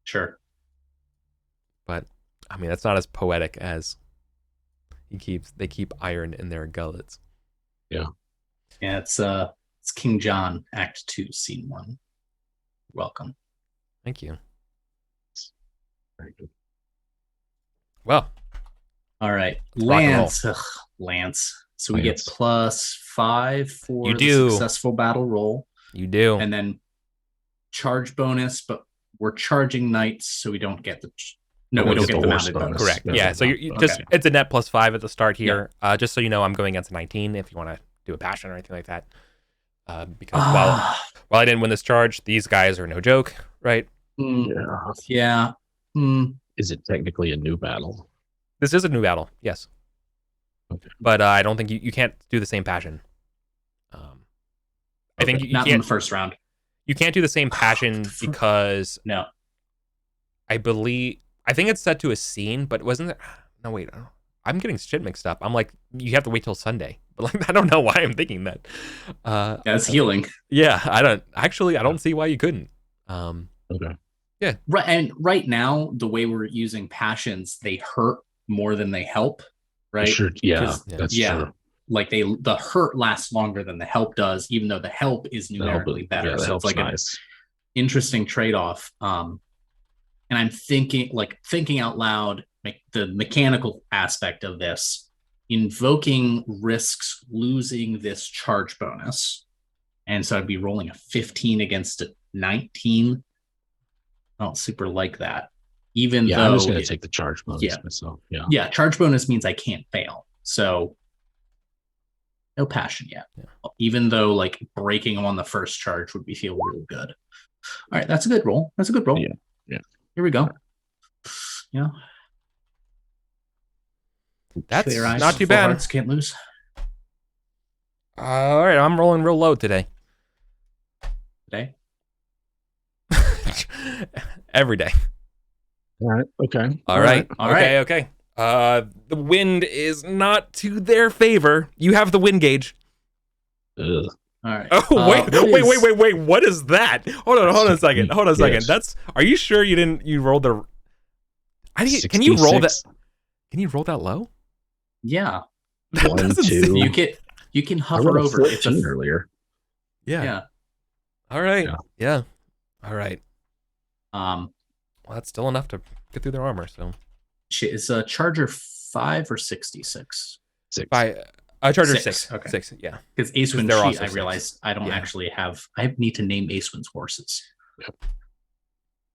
Sure. But I mean, that's not as poetic as they keep iron in their gullets. Yeah. Yeah, it's King John, Act 2, Scene 1. Welcome. Thank you. Very good. Well. All right. Lance. Lance. So we get +5 for the successful battle roll. You do. And then charge bonus, but we're charging knights, so we don't get the we don't get the mounted bonus. Correct. Yeah, so you just it's a net +5 at the start here. Yeah. Just so you know, I'm going against a 19 if you want to do a passion or anything like that. Because while I didn't win this charge, these guys are no joke, right? Yeah. Is it technically a new battle? This is a new battle, yes. Okay. But I don't think you can't do the same passion. I think you not can't in the first round. You can't do the same passion because no. I think it's set to a scene, but wasn't it? No, wait. I'm getting shit mixed up. I'm like, you have to wait till Sunday. But like, I don't know why I'm thinking that. It's healing. Yeah, I don't see why you couldn't. Okay. Yeah. Right, and right now, the way we're using passions, they hurt more than they help. Right. Sure. Yeah. That's true. Like the hurt lasts longer than the help does, even though the help is numerically better. So it's like an interesting trade-off. And I'm thinking out loud, like the mechanical aspect of this, invoking risks losing this charge bonus. And so I'd be rolling a 15 against a 19. I don't super like that. Even though I'm just going to take the charge bonus myself. Yeah, charge bonus means I can't fail. So no passion yet. Yeah. Even though like breaking them on the first charge would feel real good. All right, that's a good roll. Yeah. Here we go. Yeah. That's not too bad. Hearts can't lose. All right, I'm rolling real low today. Today? Every day. All right. Okay. All right. Okay. The wind is not to their favor. You have the wind gauge. Ugh. All right. Oh, wait. What is that? Hold on a second. Yes. Are you sure you rolled the... Can you roll that? Can you roll that low? Yeah. That 1, 2. You can hover over it earlier. Yeah. All right. Yeah. All right. Well, that's still enough to get through their armor. So, is a Charger 5 or 66? 6. A Charger 6. Okay. 6. Yeah. Because Acewin sheet, I realized I don't actually have. I need to name Acewin's horses. Yep.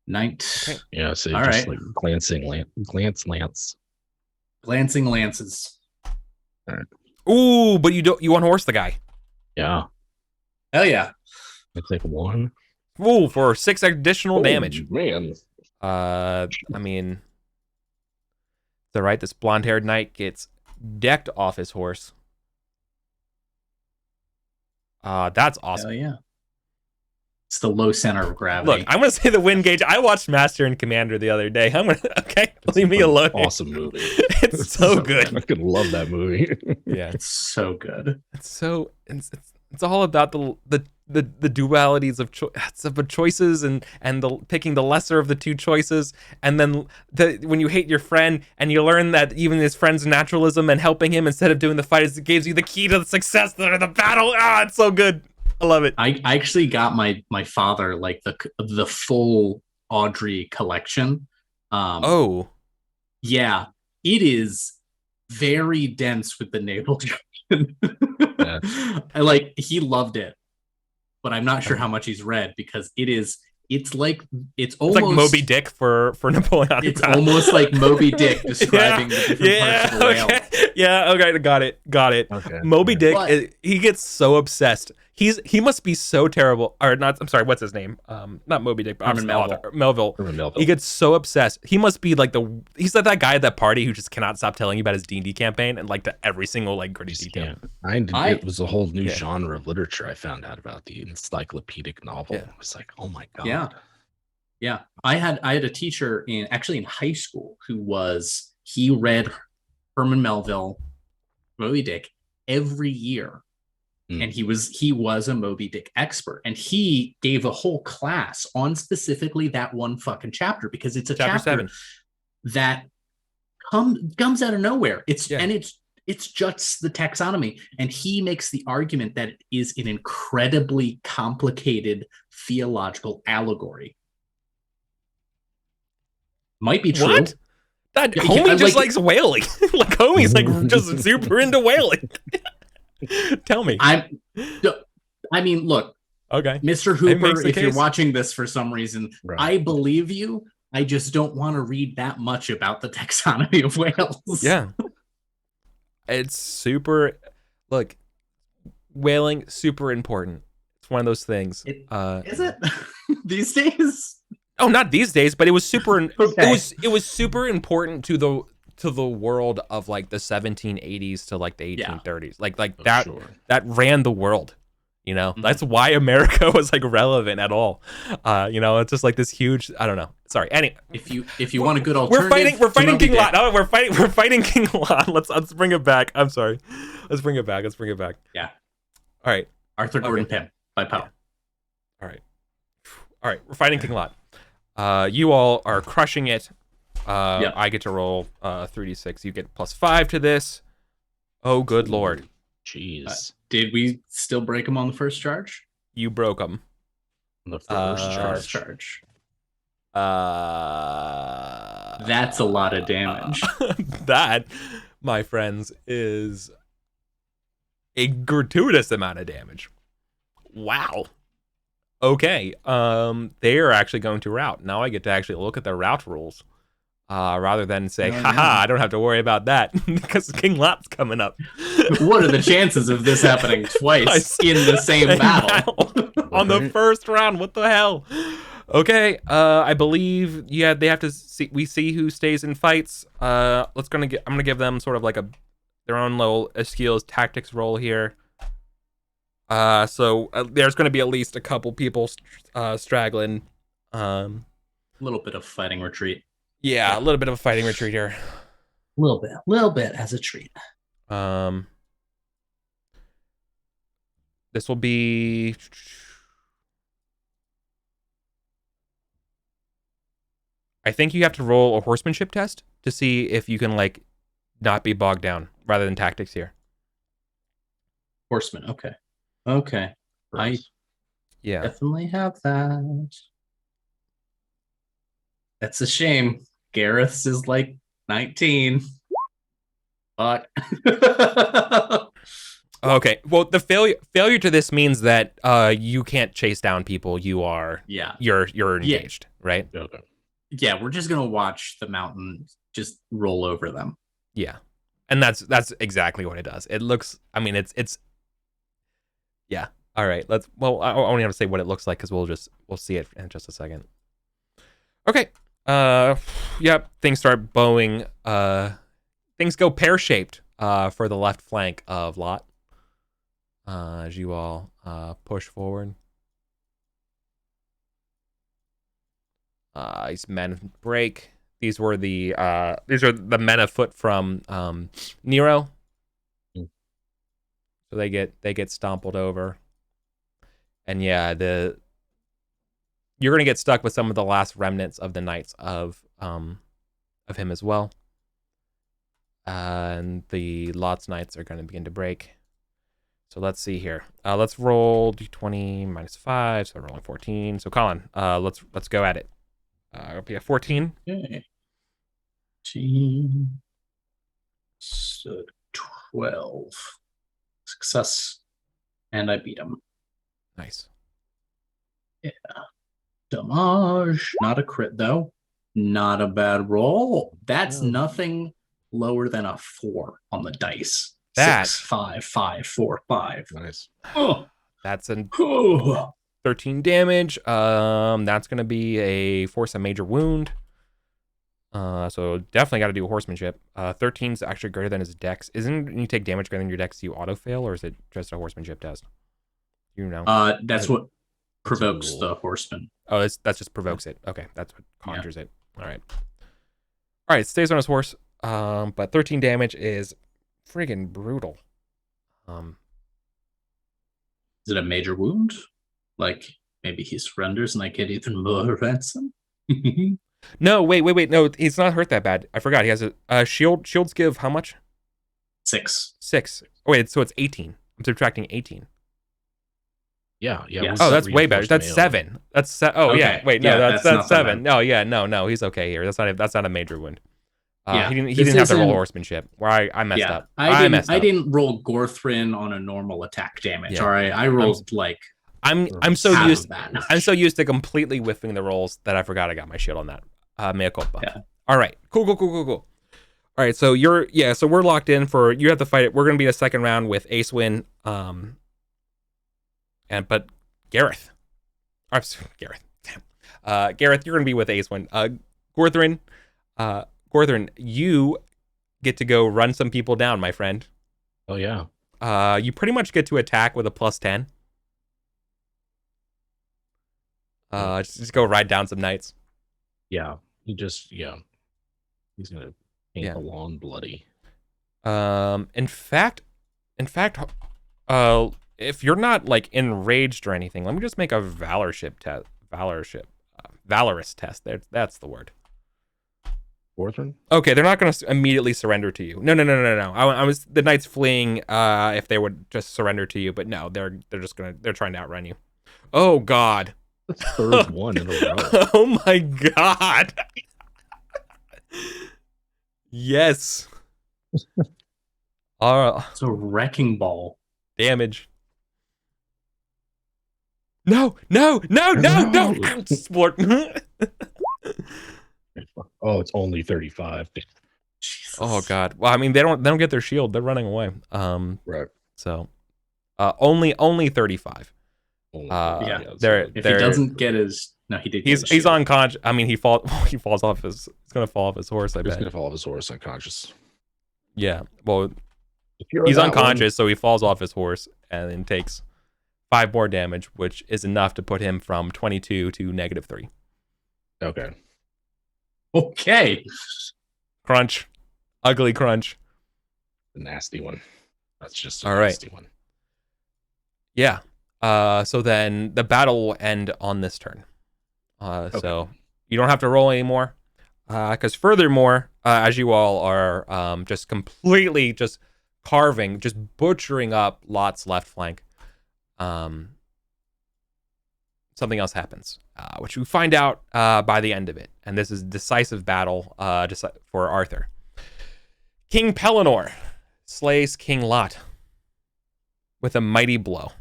Knight. Okay. Yeah. So all just right. like glancing lance. Glancing lances. All right. Ooh, but you want horse the guy? Yeah. Hell yeah. I take 1. Ooh, for 6 additional damage. Man. I mean, it's all right. This blonde-haired knight gets decked off his horse. That's awesome. Hell yeah. It's the low center of gravity. Look, I'm gonna say the wind gauge. I watched Master and Commander the other day. Leave me alone. Awesome movie. It's so good. I fucking love that movie. Yeah, it's so good. It's all about the dualities of choices and picking the lesser of the two choices, and then when you hate your friend and you learn that even his friend's naturalism and helping him instead of doing the fight gives you the key to the success of the battle. It's so good. I love it. I actually got my father like the full Audrey collection. Yeah, it is very dense with the naval jargon. He loved it, but I'm not sure how much he's read because it's like Moby Dick for Napoleon. It's almost like Moby Dick describing the different parts of the whale. Yeah, okay, got it. Okay. Moby Dick, he gets so obsessed. He must be so terrible, or not? I'm sorry, what's his name? Not Moby Dick, but Melville. He gets so obsessed. He must be like he's like that guy at that party who just cannot stop telling you about his D&D campaign and like every single like gritty detail. It was a whole new genre of literature I found out about, the encyclopedic novel. It was like, oh my god. Yeah. I had a teacher in high school he read Herman Melville, Moby Dick every year. And he was a Moby Dick expert, and he gave a whole class on specifically that one fucking chapter, because it's a chapter 7 that comes out of nowhere. It's just the taxonomy, and he makes the argument that it is an incredibly complicated theological allegory. Might be true. What? Homie just likes whaling. Like homie's like just super into whaling. Tell me. I mean, look. Okay. Mr. Hooper, if you're watching this for some reason, right, I believe you. I just don't want to read that much about the taxonomy of whales. Yeah. It's super, look, whaling, super important. It's one of those things. Is it? These days? Oh, not these days, but it was super, okay. It was super important to the world of like the 1780s to like the 1830s. Like that, that ran the world. You know, that's why America was like relevant at all. You know, it's just like this huge. I don't know. Sorry. If you want a good alternative, we're fighting King Lot. No, we're fighting King Lot. Let's bring it back. I'm sorry. Let's bring it back. Yeah. All right. Arthur Gordon Pym by Poe. Yeah. All right. We're fighting King Lot. You all are crushing it. I get to roll 3d6. You get +5 to this. Oh, good Lord. Jeez. Did we still break them on the first charge? You broke them. The first charge. That's a lot of damage. That, my friends, is a gratuitous amount of damage. Wow. Okay. They are actually going to rout. Now I get to actually look at the rout rules. Rather than say, haha, I don't have to worry about that because King Lot's coming up. What are the chances of this happening twice in the same battle? On the first round, what the hell? Okay, I believe they have to see. We see who stays in fights. I'm gonna give them sort of like their own little skills tactics roll here. So there's gonna be at least a couple people straggling. A little bit of fighting retreat. Yeah, a little bit of a fighting retreat here. A little bit as a treat. This will be. I think you have to roll a horsemanship test to see if you can like not be bogged down rather than tactics here. Horseman, okay. I definitely have that. That's a shame. Gareth's is like 19. Fuck. Okay. Well, the failure to this means that you can't chase down people. You're engaged, right? Okay. Yeah, we're just gonna watch the mountain just roll over them. Yeah, and that's exactly what it does. It looks. I mean, it's. Yeah. All right. I only have to say what it looks like because we'll see it in just a second. Okay. Yep. Things start bowing. Things go pear-shaped for the left flank of Lot. As you all push forward. These men break. These are the men afoot from Nero. So they get stompled over. And yeah, you're gonna get stuck with some of the last remnants of the knights of him as well. And the Lot's knights are gonna begin to break. So let's see here. Let's roll d20 -5, so I'm rolling 14. So Colin, let's go at it. It'll be a 14. Okay. So 12. Success. And I beat him. Nice. Yeah. Damage. Not a crit, though. Not a bad roll. That's nothing lower than a 4 on the dice. 6, 5, 5, 4, 5. Nice. Oh. That's a 13 damage. That's going to be a force a major wound. So definitely got to do horsemanship. 13 is actually greater than his dex. Isn't when you take damage greater than your dex, you auto fail, or is it just a horsemanship test? You know. That's what provokes the horseman. Oh, that just provokes it. Okay, that's what conjures it. All right. Stays on his horse. But 13 damage is friggin' brutal. Is it a major wound? Like maybe he surrenders and I get even more ransom? No, wait. No, he's not hurt that bad. I forgot. He has a shield. Shields give how much? 6. 6. Oh, wait, so it's 18. I'm subtracting 18. Yeah. Oh, that's way better. That's 7. That's okay. Yeah. Wait, no, that's 7. No, yeah, no, he's okay here. That's not a major wound. He didn't have to roll horsemanship. Where I messed up. I didn't roll Gorthrin on a normal attack damage. Yeah. All right, I rolled I'm so used to completely whiffing the rolls that I forgot I got my shield on that. Mea culpa. Yeah. All right. Cool. All right, so so we're locked in for you have to fight it. We're gonna be a second round with Acewin, but Gareth. Gareth, you're gonna be with Acewin. Gorthrin, you get to go run some people down, my friend. Oh yeah. You pretty much get to attack with a +10. Just go ride down some knights. Yeah. He's gonna paint the lawn bloody. In fact, if you're not like enraged or anything, let me just make a valorous test. That's the word. Gorthrin? Okay, they're not going to immediately surrender to you. No. I was the knights fleeing. If they would just surrender to you, but no, they're trying to outrun you. Oh God. That's the third one in a row. Oh my God. Yes. It's a wrecking ball. Damage. No. Sport. Oh, it's only 35. Jesus. Oh God. Well, I mean, they don't get their shield. They're running away. Right. So, only 35. If he doesn't get his, no, he did. He's unconscious. I mean, he falls off his. He's gonna fall off his horse. He's gonna fall off his horse unconscious. Yeah. Well, he's unconscious, so he falls off his horse and then takes 5 more damage, which is enough to put him from 22 to -3. Okay. Crunch. Ugly crunch. The nasty one. That's just a nasty one. Yeah. So then the battle will end on this turn. So you don't have to roll anymore. Because furthermore, as you all are just completely just carving, just butchering up Lot's left flank, something else happens, which we find out by the end of it. And this is Decisive Battle for Arthur. King Pellinor slays King Lot with a mighty blow.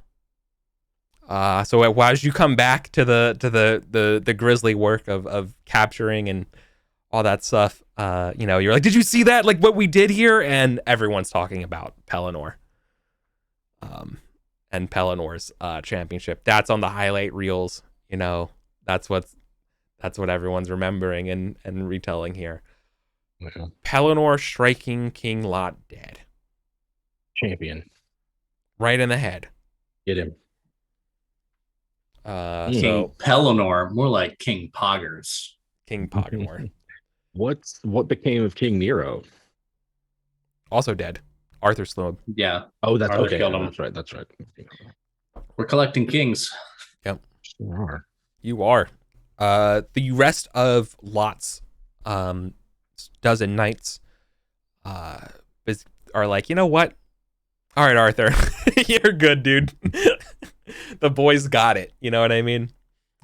So as you come back to the grisly work of capturing and all that stuff, you're like, did you see that? Like what we did here? And everyone's talking about Pellinor. And Pellinor's championship. That's on the highlight reels. That's what everyone's remembering and retelling here. Yeah. Pellinor striking King Lot dead. Champion. Right in the head. Get him. King Pellinor, more like King Poggers. King Poggers. What became of King Nero? Also dead. Arthur slew him. Yeah. Oh, that's Arthur okay. Killed him. That's right. We're collecting kings. Yep. Sure. You are. The rest of Lot's dozen knights are like, you know what? All right, Arthur, you're good, dude. The boys got it. You know what I mean?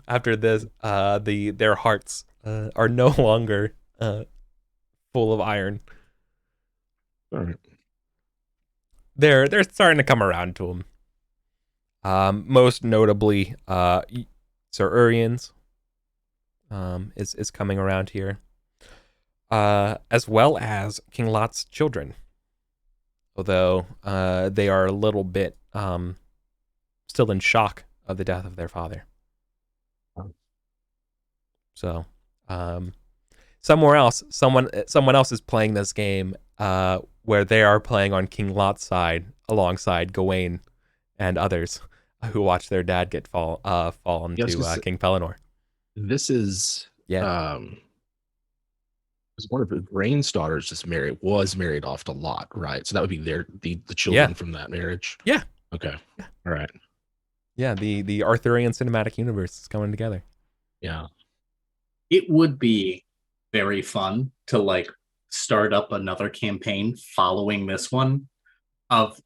After this, their hearts are no longer full of iron. All right. They're starting to come around to him. Most notably, Sir Urien's is coming around here, as well as King Lot's children. Although they are a little bit still in shock of the death of their father. So, somewhere else, someone else is playing this game where they are playing on King Lot's side alongside Gawain and others who watch their dad get fallen to King Pellinor. This is one of Grain's daughters was married off to Lot, right? So that would be the children from that marriage. Yeah. Okay. Yeah. All right. Yeah, the Arthurian cinematic universe is coming together. Yeah. It would be very fun to like start up another campaign following this one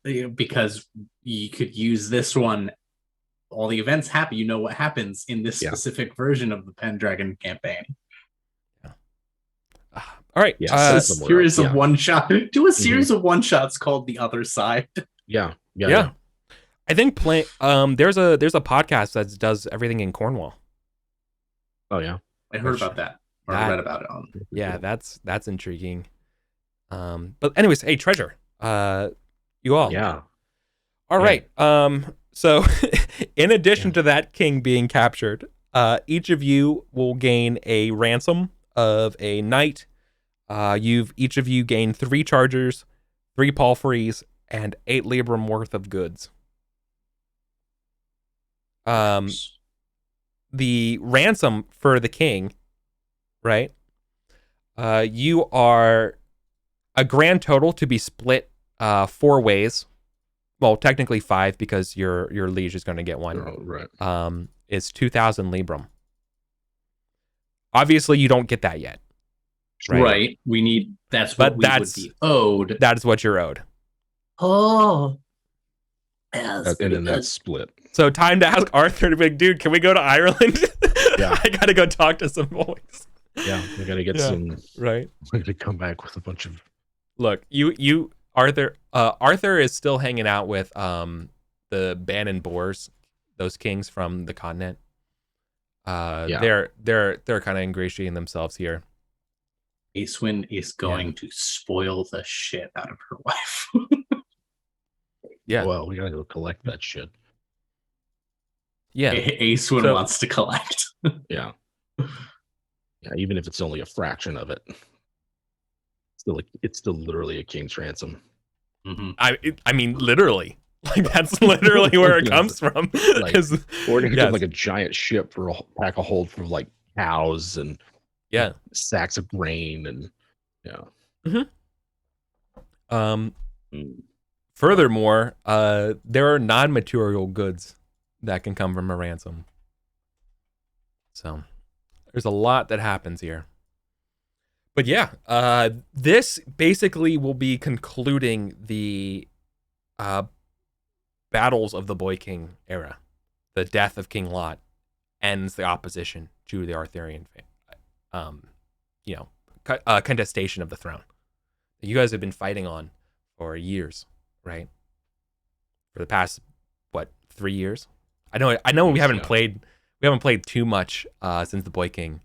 because you could use this one. All the events happen. You know what happens in this specific version of the Pendragon campaign. Yeah. All right. A series of one shot. Do a series of one shots called The Other Side. Yeah. I think there's a podcast that does everything in Cornwall. Oh yeah, I heard about that. Or read about it on. Yeah, that's intriguing. But anyways, hey, treasure. You all. Yeah. All right. So in addition to that king being captured, each of you will gain a ransom of a knight. Each of you gain 3 chargers, 3 palfreys, and 8 librum worth of goods. The ransom for the king, right? You are a grand total to be split 4 ways. Well, technically 5 because your liege is going to get 1. Oh, right. Is 2,000 librum. Obviously, you don't get that yet. Right. We need. That's what we would be owed. That is what you're owed. Oh. And then that's split. So time to ask Arthur to be like, dude, can we go to Ireland? Yeah. I gotta go talk to some boys. Yeah, we gotta get some. Right. We're gonna come back with a bunch of. Look, Arthur. Arthur is still hanging out with the Bannon Boers, those kings from the continent. They're kind of ingratiating themselves here. Aeswyn is going to spoil the shit out of her wife. Yeah. Well, we gotta go collect that shit. Yeah. Aeswyn wants to collect. Yeah. Yeah, even if it's only a fraction of it. It's still literally a king's ransom. Mm-hmm. I mean, literally. Like, that's literally where it comes from. Or to get like a giant ship for a pack of hold for like cows and sacks of grain and Furthermore, there are non-material goods that can come from a ransom. So there's a lot that happens here. But yeah, this basically will be concluding the battles of the Boy King era. The death of King Lot ends the opposition to the Arthurian contestation of the throne that you guys have been fighting on for years, right? For the past 3 years? I know we haven't played too much since the Boy King.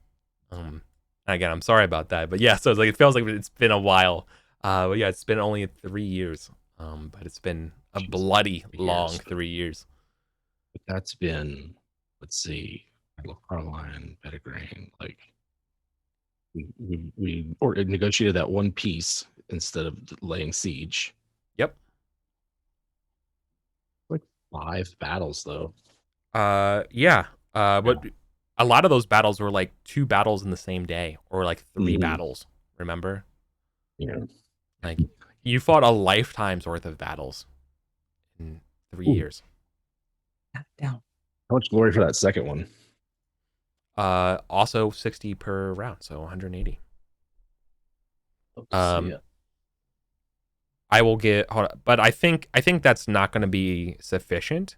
Again, I'm sorry about that, but yeah, so it's like it feels like it's been a while. But yeah, it's been only 3 years. But it's been a bloody long 3 years. But that's been, let's see, Carline, Pendragon, like we negotiated that one piece instead of laying siege. Yep. Like 5 battles though. Yeah. But a lot of those battles were like 2 battles in the same day, or like 3 battles. Remember? Yeah. Like you fought a lifetime's worth of battles in 3 years. Down. How much glory for that second one? Also 60 per round, so 180. I will get, but I think that's not going to be sufficient,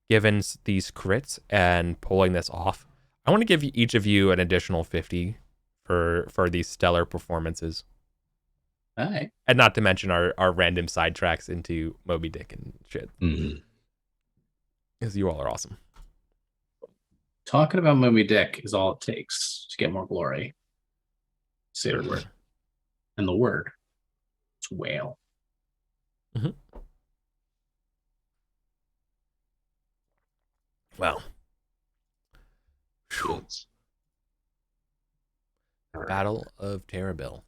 given these crits and pulling this off. I want to give each of you an additional 50 for these stellar performances. All right. And not to mention our random sidetracks into Moby Dick and shit. Because you all are awesome. Talking about Moby Dick is all it takes to get more glory. Say the word. And the word is whale. Mm-hmm. Well. Battle of Terrabil.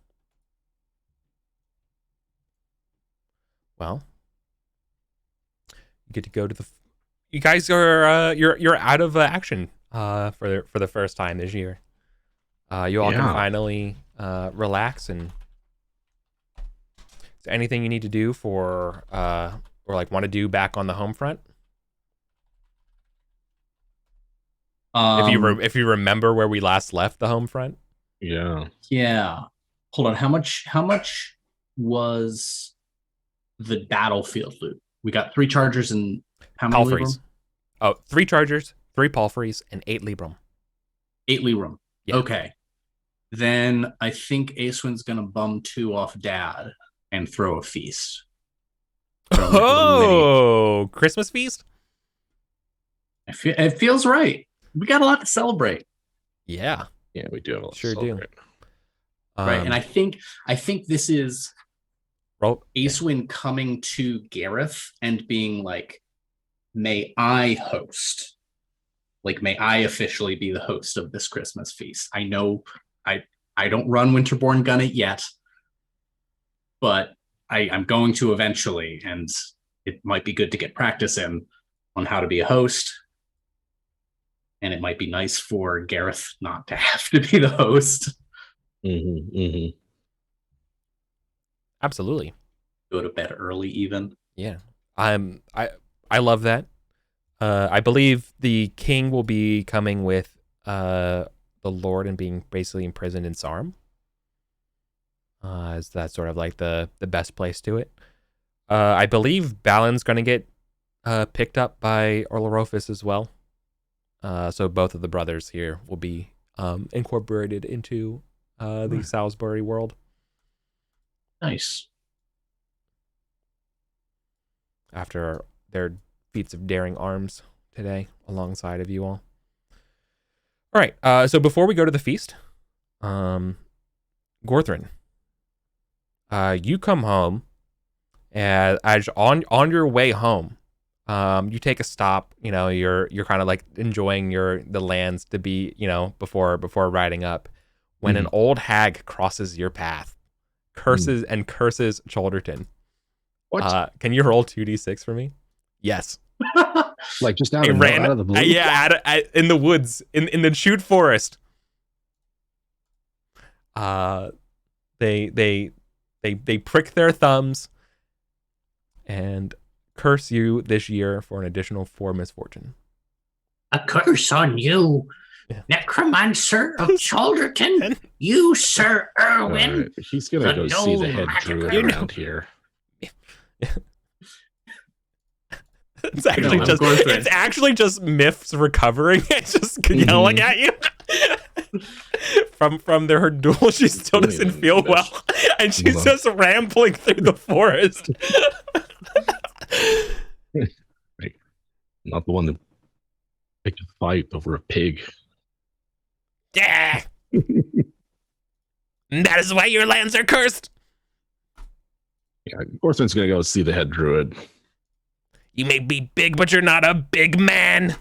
Well, you get to go to the. You guys are you're out of action for the first time this year. You all can finally relax. And is there anything you need to do for or like want to do back on the home front? If you remember where we last left the home front. Yeah. Yeah. Hold on. How much was the battlefield loot? We got 3 chargers and how many Palfreys? Oh, 3 chargers, 3 palfreys, and 8 librum. 8 librum. Yeah. Okay. Then I think Acewin's gonna bum 2 off Dad and throw a feast. Oh, Christmas feast? It feels right. We got a lot to celebrate. Yeah. Yeah, we do have a lot sure to celebrate. Do. Right. And I think this is Acewin coming to Gareth and being like, may I host? Like, may I officially be the host of this Christmas feast? I know I don't run Winterborn Gun it yet, but I'm going to eventually, and it might be good to get practice in on how to be a host. And it might be nice for Gareth not to have to be the host. Mm-hmm, mm-hmm. Absolutely. Go to bed early, even. Yeah. I love that. I believe the king will be coming with the Lord and being basically imprisoned in Sarm. Is that sort of like the best place to it? I believe Balin's going to get picked up by Orlarophus as well. So both of the brothers here will be incorporated into the Salisbury world. Nice. After their feats of daring arms today, alongside of you all. All right. So before we go to the feast, Gorthrin, you come home, and as on your way home, you take a stop. You know, you're kind of like enjoying the lands to be, you know, before riding up, when an old hag crosses your path, curses Cholderton. What? Can you roll 2d6 for me? Yes. Like just out of the blue? Yeah, in the woods, in the chute forest. They prick their thumbs and curse you this year for an additional 4 misfortune. A curse on you, necromancer of Cholderton, you, Sir Erwin. Right. He's gonna go see the head druid around here. It's actually just Miff's recovering. It's just yelling at you. From her duel, she still doesn't feel well, and she's just rambling through the forest. Right. Not the one that picked a fight over a pig. Yeah. That is why your lands are cursed. Yeah, Gorthrin's gonna go see the head druid. You may be big, but you're not a big man.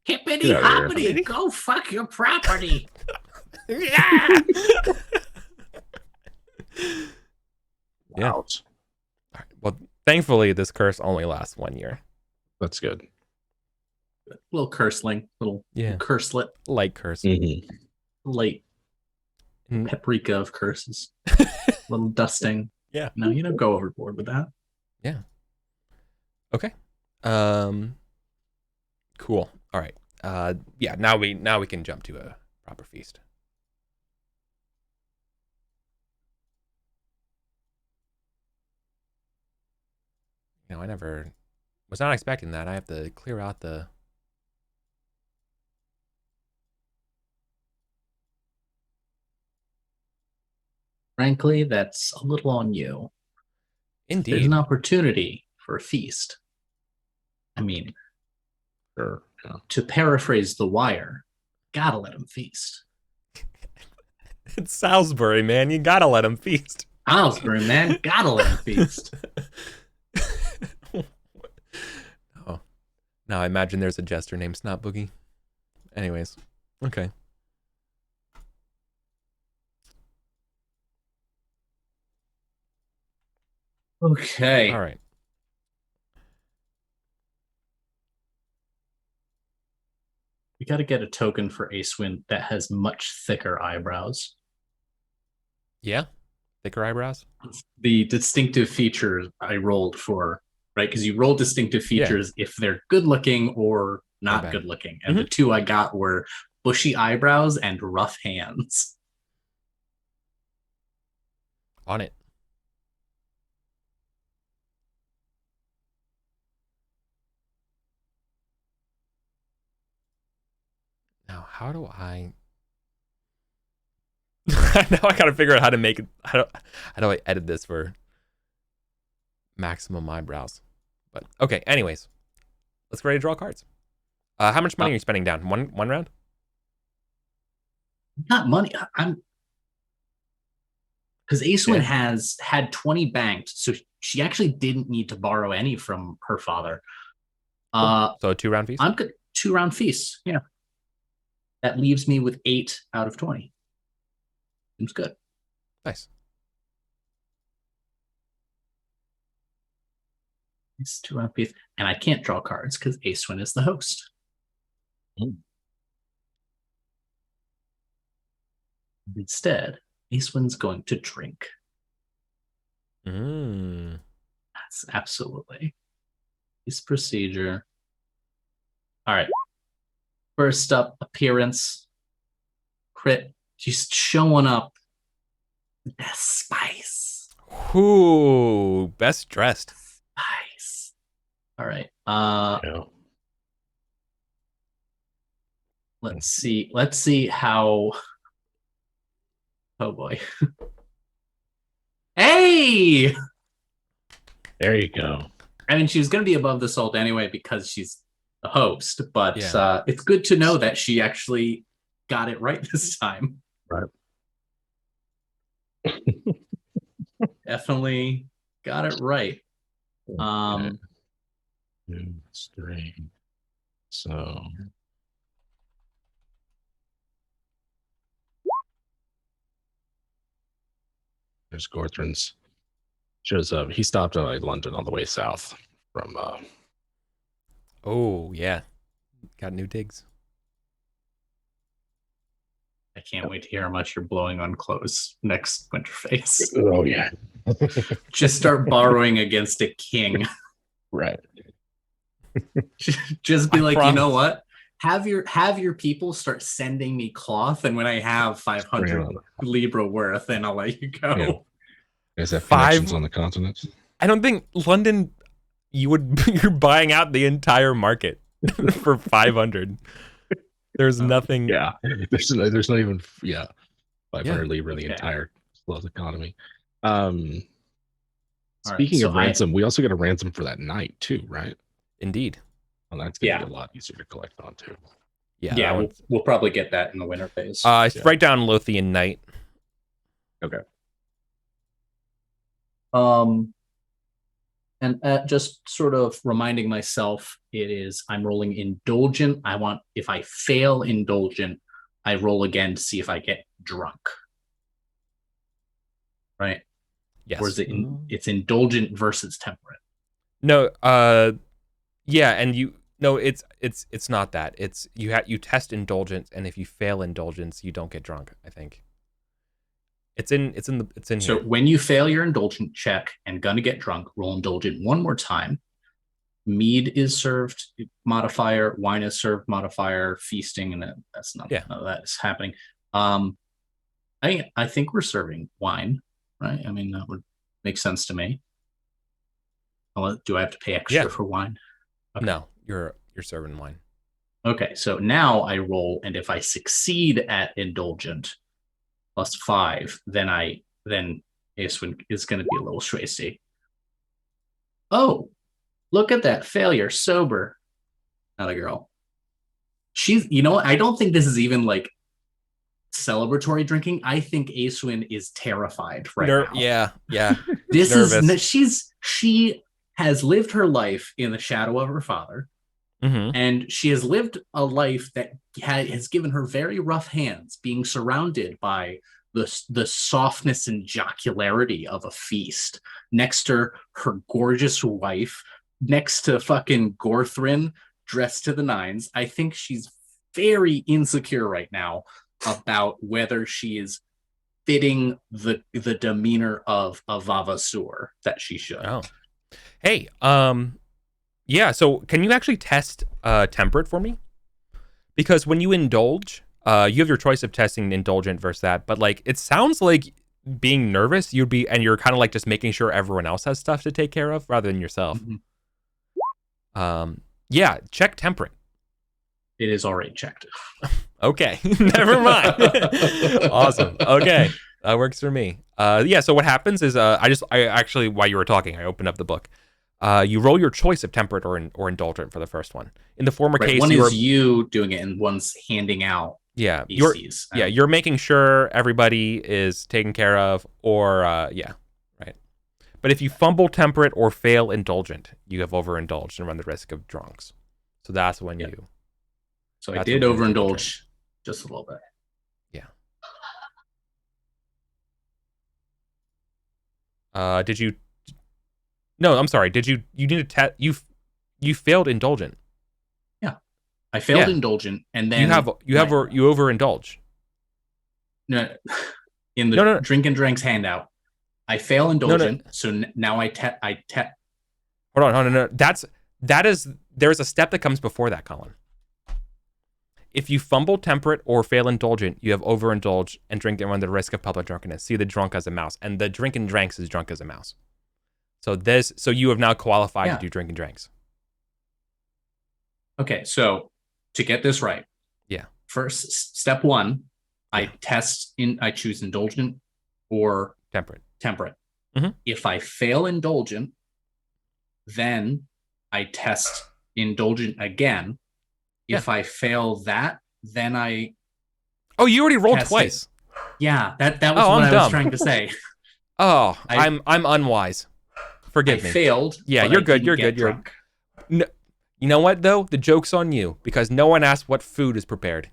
Hippity hoppity, go fuck your property. Yeah. Yeah. All right. Well, thankfully, this curse only lasts 1 year. That's good. Little curseling, little curselet, light curse, light paprika of curses, little dusting. Yeah. No, you don't go overboard with that. Yeah. Okay. Cool. All right. Yeah. Now we can jump to a proper feast. You know, I never was not expecting that. I have to clear out the. Frankly, that's a little on you. Indeed. There's an opportunity for a feast. I mean, to paraphrase The Wire, gotta let him feast. It's Salisbury, man. You gotta let him feast. Salisbury, man. Gotta let him feast. Oh. Now I imagine there's a jester named Snot Boogie. Anyways. Okay. Okay. All right. We got to get a token for Acewin that has much thicker eyebrows. Yeah? Thicker eyebrows? The distinctive features I rolled for, right? Because you roll distinctive features if they're good looking or not good looking. And the two I got were bushy eyebrows and rough hands. On it. Now, how do I... now I gotta figure out how to make it. How do I edit this for maximum eyebrows? But okay, anyways. Let's get ready to draw cards. How much money are you spending down? One round? Not money. Because Acewin has had 20 banked, so she actually didn't need to borrow any from her father. So a 2-round feast? I'm good. 2-round feast. Yeah. That leaves me with 8 out of 20. Seems good. Nice. It's 2-round feast. And I can't draw cards because Acewin is the host. Instead, Acewin's going to drink. That's absolutely his procedure. All right. First up, appearance. Crit. She's showing up. Best spice. Ooh, best dressed. Spice. All right. Let's see how. Oh boy. Hey! There you go. I mean, she was going to be above the salt anyway because she's the host, but it's good to know that she actually got it right this time. Right. Definitely got it right. String. So there's Gorthrin's. Shows up. He stopped in London on the way south from. Oh yeah, got new digs. I can't wait to hear how much you're blowing on clothes next Winterface. Oh yeah. Just start borrowing against a king. Right. Just be like, you know what? Have your people start sending me cloth, and when I have 500 Libra worth, then I'll let you go. Yeah. Is that connections on the continent? I don't think London. You're buying out the entire market for 500. There's nothing. Yeah, there's not even 500 Libra in the entire cloth economy. Speaking of ransom, we also get a ransom for that night too, right? Indeed. Well, that's gonna be a lot easier to collect on too. Yeah, we'll probably get that in the winter phase. Write down Lothian Knight. Okay. And just sort of reminding myself, I'm rolling indulgent. If I fail indulgent, I roll again to see if I get drunk. Right? Yes. Or is it's indulgent versus temperate? No, yeah, and it's not that. It's you test indulgence, and if you fail indulgence, you don't get drunk, I think. It's in So here. When you fail your indulgent check and gonna get drunk, roll indulgent one more time. Mead is served, modifier. Wine is served, modifier. Feasting, and that's not. None of that is happening. I think we're serving wine, right? I mean, that would make sense to me. Do I have to pay extra for wine? Okay. No, you're serving wine. Okay, so now I roll, and if I succeed at indulgent +5, then Acewin is going to be a little shwasty. Oh, look at that failure. Sober. Not a girl. She's, you know what? I don't think this is even like celebratory drinking. I think Acewin is terrified now. Yeah. This she has lived her life in the shadow of her father. And she has lived a life that has given her very rough hands, being surrounded by the softness and jocularity of a feast, next to her gorgeous wife, next to fucking Gorthrin, dressed to the nines. I think she's very insecure right now about whether she is fitting the demeanor of a Vavasur that she should. Oh. Hey, Yeah. So can you actually test temperate for me? Because when you indulge, you have your choice of testing indulgent versus that. But like, it sounds like being nervous, and you're kind of like just making sure everyone else has stuff to take care of rather than yourself. Yeah. Check temperate. It is already checked. Okay. Never mind. Awesome. Okay. That works for me. Yeah. So what happens is, I actually, while you were talking, I opened up the book. You roll your choice of temperate or indulgent for the first one. In the former case, one is you doing it, and one's handing out. Yeah, ACs. you're making sure everybody is taken care of, or right. But if you fumble temperate or fail indulgent, you have overindulged and run the risk of drunks. So that's when you. So I did overindulge just a little bit. Yeah. Did you? No, I'm sorry. Did you? You need to You failed indulgent. Yeah, I failed indulgent, and then you overindulge. No, in the drink and drinks handout, I fail indulgent. No. So now I Hold on, no. There's a step that comes before that, Colin. If you fumble temperate or fail indulgent, you have overindulged and drink and run the risk of public drunkenness. See the drunk as a mouse, and the drink and drinks is drunk as a mouse. So you have now qualified to do drink and drinks. Okay, so to get this right, first step one, I choose indulgent or temperate. Mm-hmm. If I fail indulgent, then I test indulgent again. If I fail that, then I. Oh, you already rolled twice. Yeah, that was what I was trying to say. Oh, I'm unwise. Forgive me. I failed. Yeah, you're good. You're good. No, you know what though? The joke's on you because no one asked what food is prepared.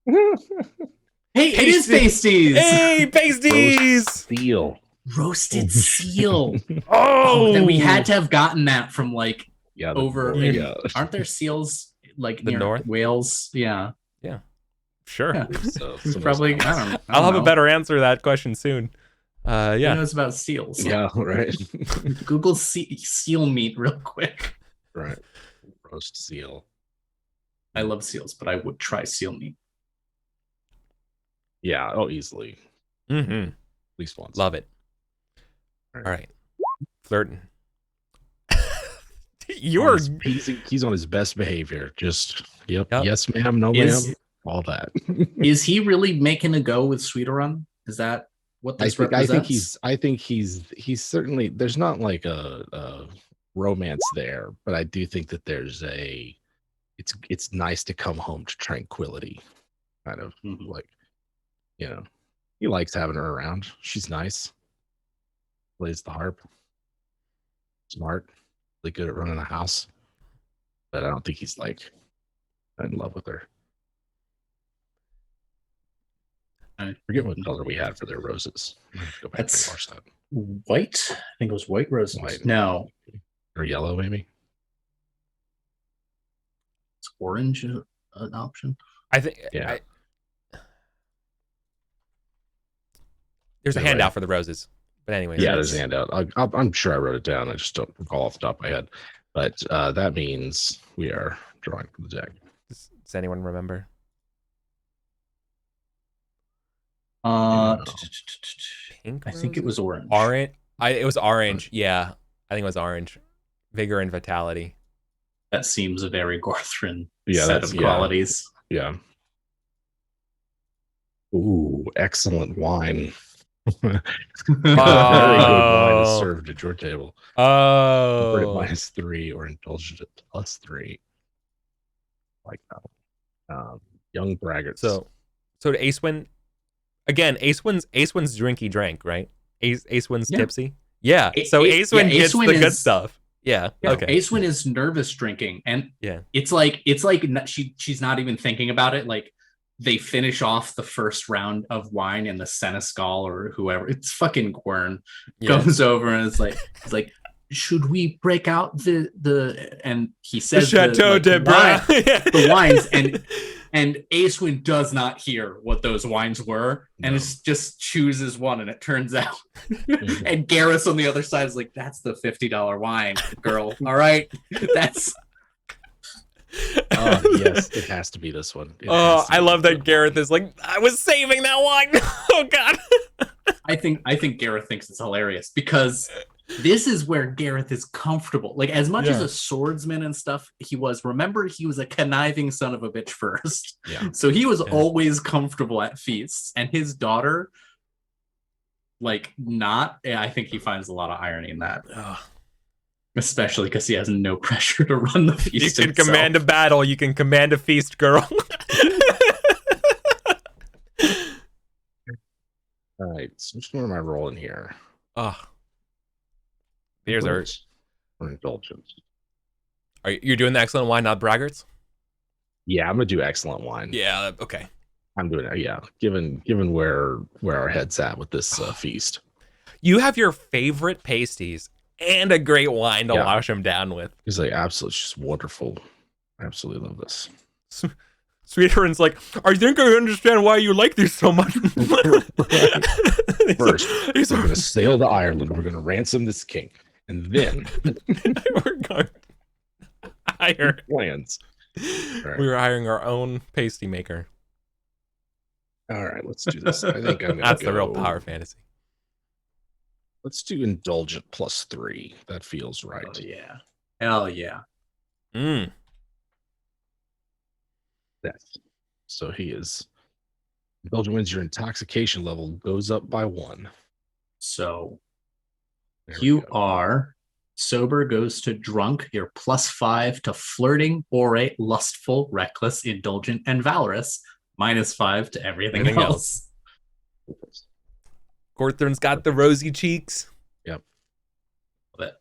Hey, it is pasties. Hey, pasties. Roasted seal. Oh, then we had to have gotten that from over. Aren't there seals like the near north Wales? Yeah. Sure. Yeah. Probably. I don't I'll have a better answer to that question soon. Who knows about seals? Yeah, right. Google seal meat real quick. Right. Roast seal. I love seals, but I would try seal meat. Yeah. Oh, easily. Mm-hmm. At least once. Love it. All right. Flirting. He's on his best behavior. Just yep. Yes, ma'am. No, ma'am. All that. Is he really making a go with Sweeterun? Is that what this represents? I think he's certainly. There's not like a romance there, but I do think that there's it's nice to come home to tranquility, kind of he likes having her around. She's nice, plays the harp, smart, really good at running a house, but I don't think he's in love with her. I forget what color we had for their roses. Go back and watch that. White. I think it was white roses. White. No. Or yellow, maybe. It's orange an option. I think. Yeah. There's a handout for the roses, but anyway. Yeah, there's a handout. I'm sure I wrote it down. I just don't recall off the top of my head. But that means we are drawing from the deck. Does anyone remember? Pink. I think it was orange. Orange. It was orange. Yeah, I think it was orange. Vigor and vitality. That seems a very Gorthrin set of qualities. Yeah. Ooh, excellent wine. Very good wine is served at your table. Oh, -3 or indulgent at +3. Like that. Young braggarts. So to Acewin. Again, Acewin's drinky drank, right? Acewin's tipsy. Yeah. So Acewin gets the good stuff. Yeah. Okay. Acewin is nervous drinking, and it's like she's not even thinking about it. Like they finish off the first round of wine, and the Seneschal or whoever, it's fucking Gwern, goes over and it's like, should we break out the and he says the Chateau de the wines, and And Acewin does not hear what those wines were, and it just chooses one, and it turns out. And Gareth on the other side is like, "That's the $50 wine, girl. All right, that's." Yes, it has to be this one. I love that Gareth is like, I was saving that wine. Oh God. I think Gareth thinks it's hilarious because this is where Gareth is comfortable. Like, as much as a swordsman and stuff he was, remember, he was a conniving son of a bitch first. Yeah. So he was always comfortable at feasts, and his daughter, like, not. I think he finds a lot of irony in that. Especially because he has no pressure to run the feast. You can command a battle. You can command a feast, girl. All right. So which one am I rolling here? Here's our indulgence. You're doing the excellent wine, not braggarts? Yeah, I'm gonna do excellent wine. Yeah. Okay. I'm doing it. Yeah. Given where our head's at with this feast. You have your favorite pasties and a great wine to wash them down with. He's like, absolutely, just wonderful. I absolutely love this. Sweetheart's like, I think I understand why you like these so much. First, we're going to sail to Ireland. We're going to ransom this king. And then we're going to hire plans. Right. We were hiring our own pasty maker. All right, let's do this. I think I'm That's the real power fantasy. Let's do indulgent +3. That feels right. Oh, yeah. Hell yeah. Yes. So he is. Indulgent wins, your intoxication level goes up by 1. So you are sober goes to drunk. You're +5 to flirting, orate, lustful, reckless, indulgent, and valorous. -5 to everything else. Gorthron's got the rosy cheeks. Yep. Love it.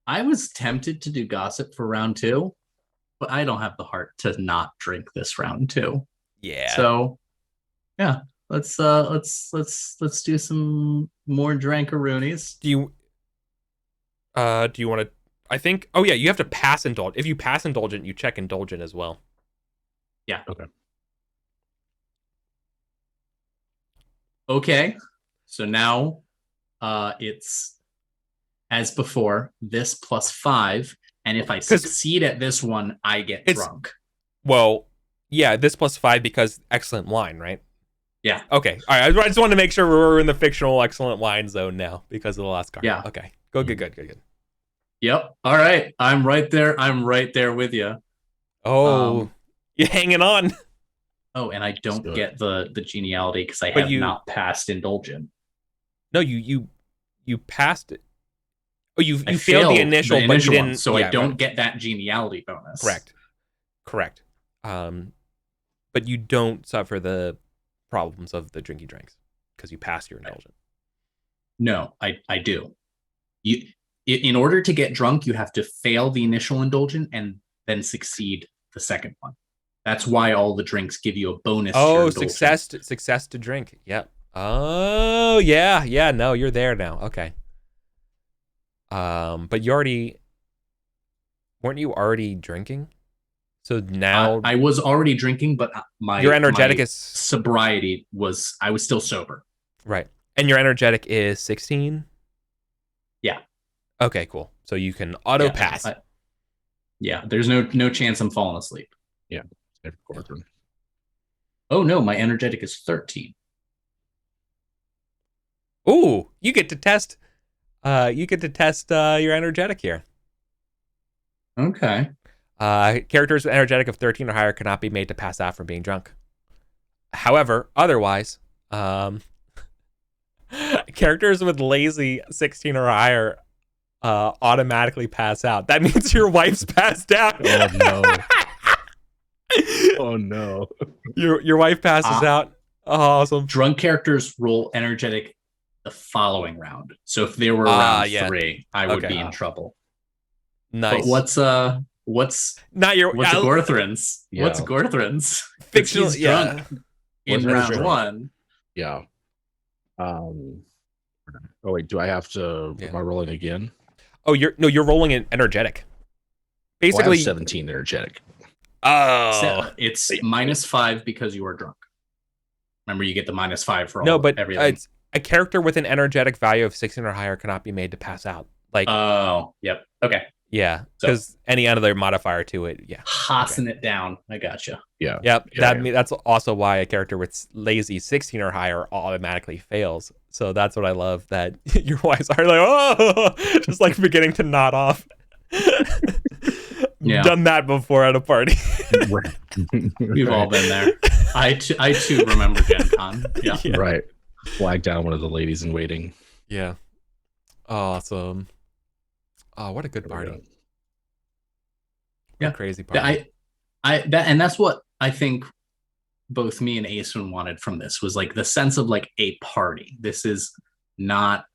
I was tempted to do gossip for round 2, but I don't have the heart to not drink this round 2. Yeah. So, yeah, let's do some more drankaroonies. Do you want to? I think. Oh yeah, you have to pass indulgent. If you pass indulgent, you check indulgent as well. Yeah. Okay. Okay, so now it's as before, this +5, and if I succeed at this one, I get drunk. Well, yeah, this +5 because excellent wine, right? Yeah. Okay. All right. I just wanted to make sure we're in the fictional excellent wine zone now because of the last card. Yeah. Okay. Good. Yep. All right. I'm right there. I'm right there with you. Oh, you're hanging on. Oh, and I don't get the geniality because I have not passed indulgent. No, you passed it. Oh, you failed the initial, but you didn't. So I don't get that geniality bonus. Correct. But you don't suffer the problems of the drinky drinks because you passed your indulgent. No, I do. In order to get drunk, you have to fail the initial indulgent and then succeed the second one. That's why all the drinks give you a bonus. Oh, success to drink. Yep. Oh, yeah. No, you're there now. Okay. But weren't you already drinking? So now I was already drinking, but your energetic is sobriety was I was still sober. Right, and your energetic is 16. Yeah. Okay, cool. So you can auto pass. Yeah, there's no chance I'm falling asleep. Yeah. Oh no, my energetic is 13. Ooh, you get to test. Your energetic here. Okay. Characters with energetic of 13 or higher cannot be made to pass out from being drunk. However, otherwise, characters with lazy 16 or higher automatically pass out. That means your wife's passed out. Oh no. Oh no. Your wife passes out. Oh, awesome. Drunk characters roll energetic the following round. So if they were around 3, I would be in trouble. Nice. But what's Gorthrin's? Yeah. What's Gorthrin's? Fictional. He's drunk in round 1. Yeah. Oh wait, do I have to? Am I rolling again? Oh, you're rolling an energetic. basically 17 energetic. Oh, it's -5 because you are drunk. Remember, you get the -5 for everything. It's a character with an energetic value of 16 or higher cannot be made to pass out. Like, oh, yep, okay, yeah, because any other modifier to it, hossing it down. I gotcha. Yeah, yep. That's also why a character with lazy 16 or higher automatically fails. So that's what I love, that your wives are like, oh, just like beginning to nod off. Done that before at a party. We've all been there. I too remember Gen Con. Yeah. Right. Flag down one of the ladies in waiting. Yeah. Awesome. Oh, what a good party. Yeah. Crazy party. And that's what I think both me and Asun wanted from this, was like the sense of like a party. This is not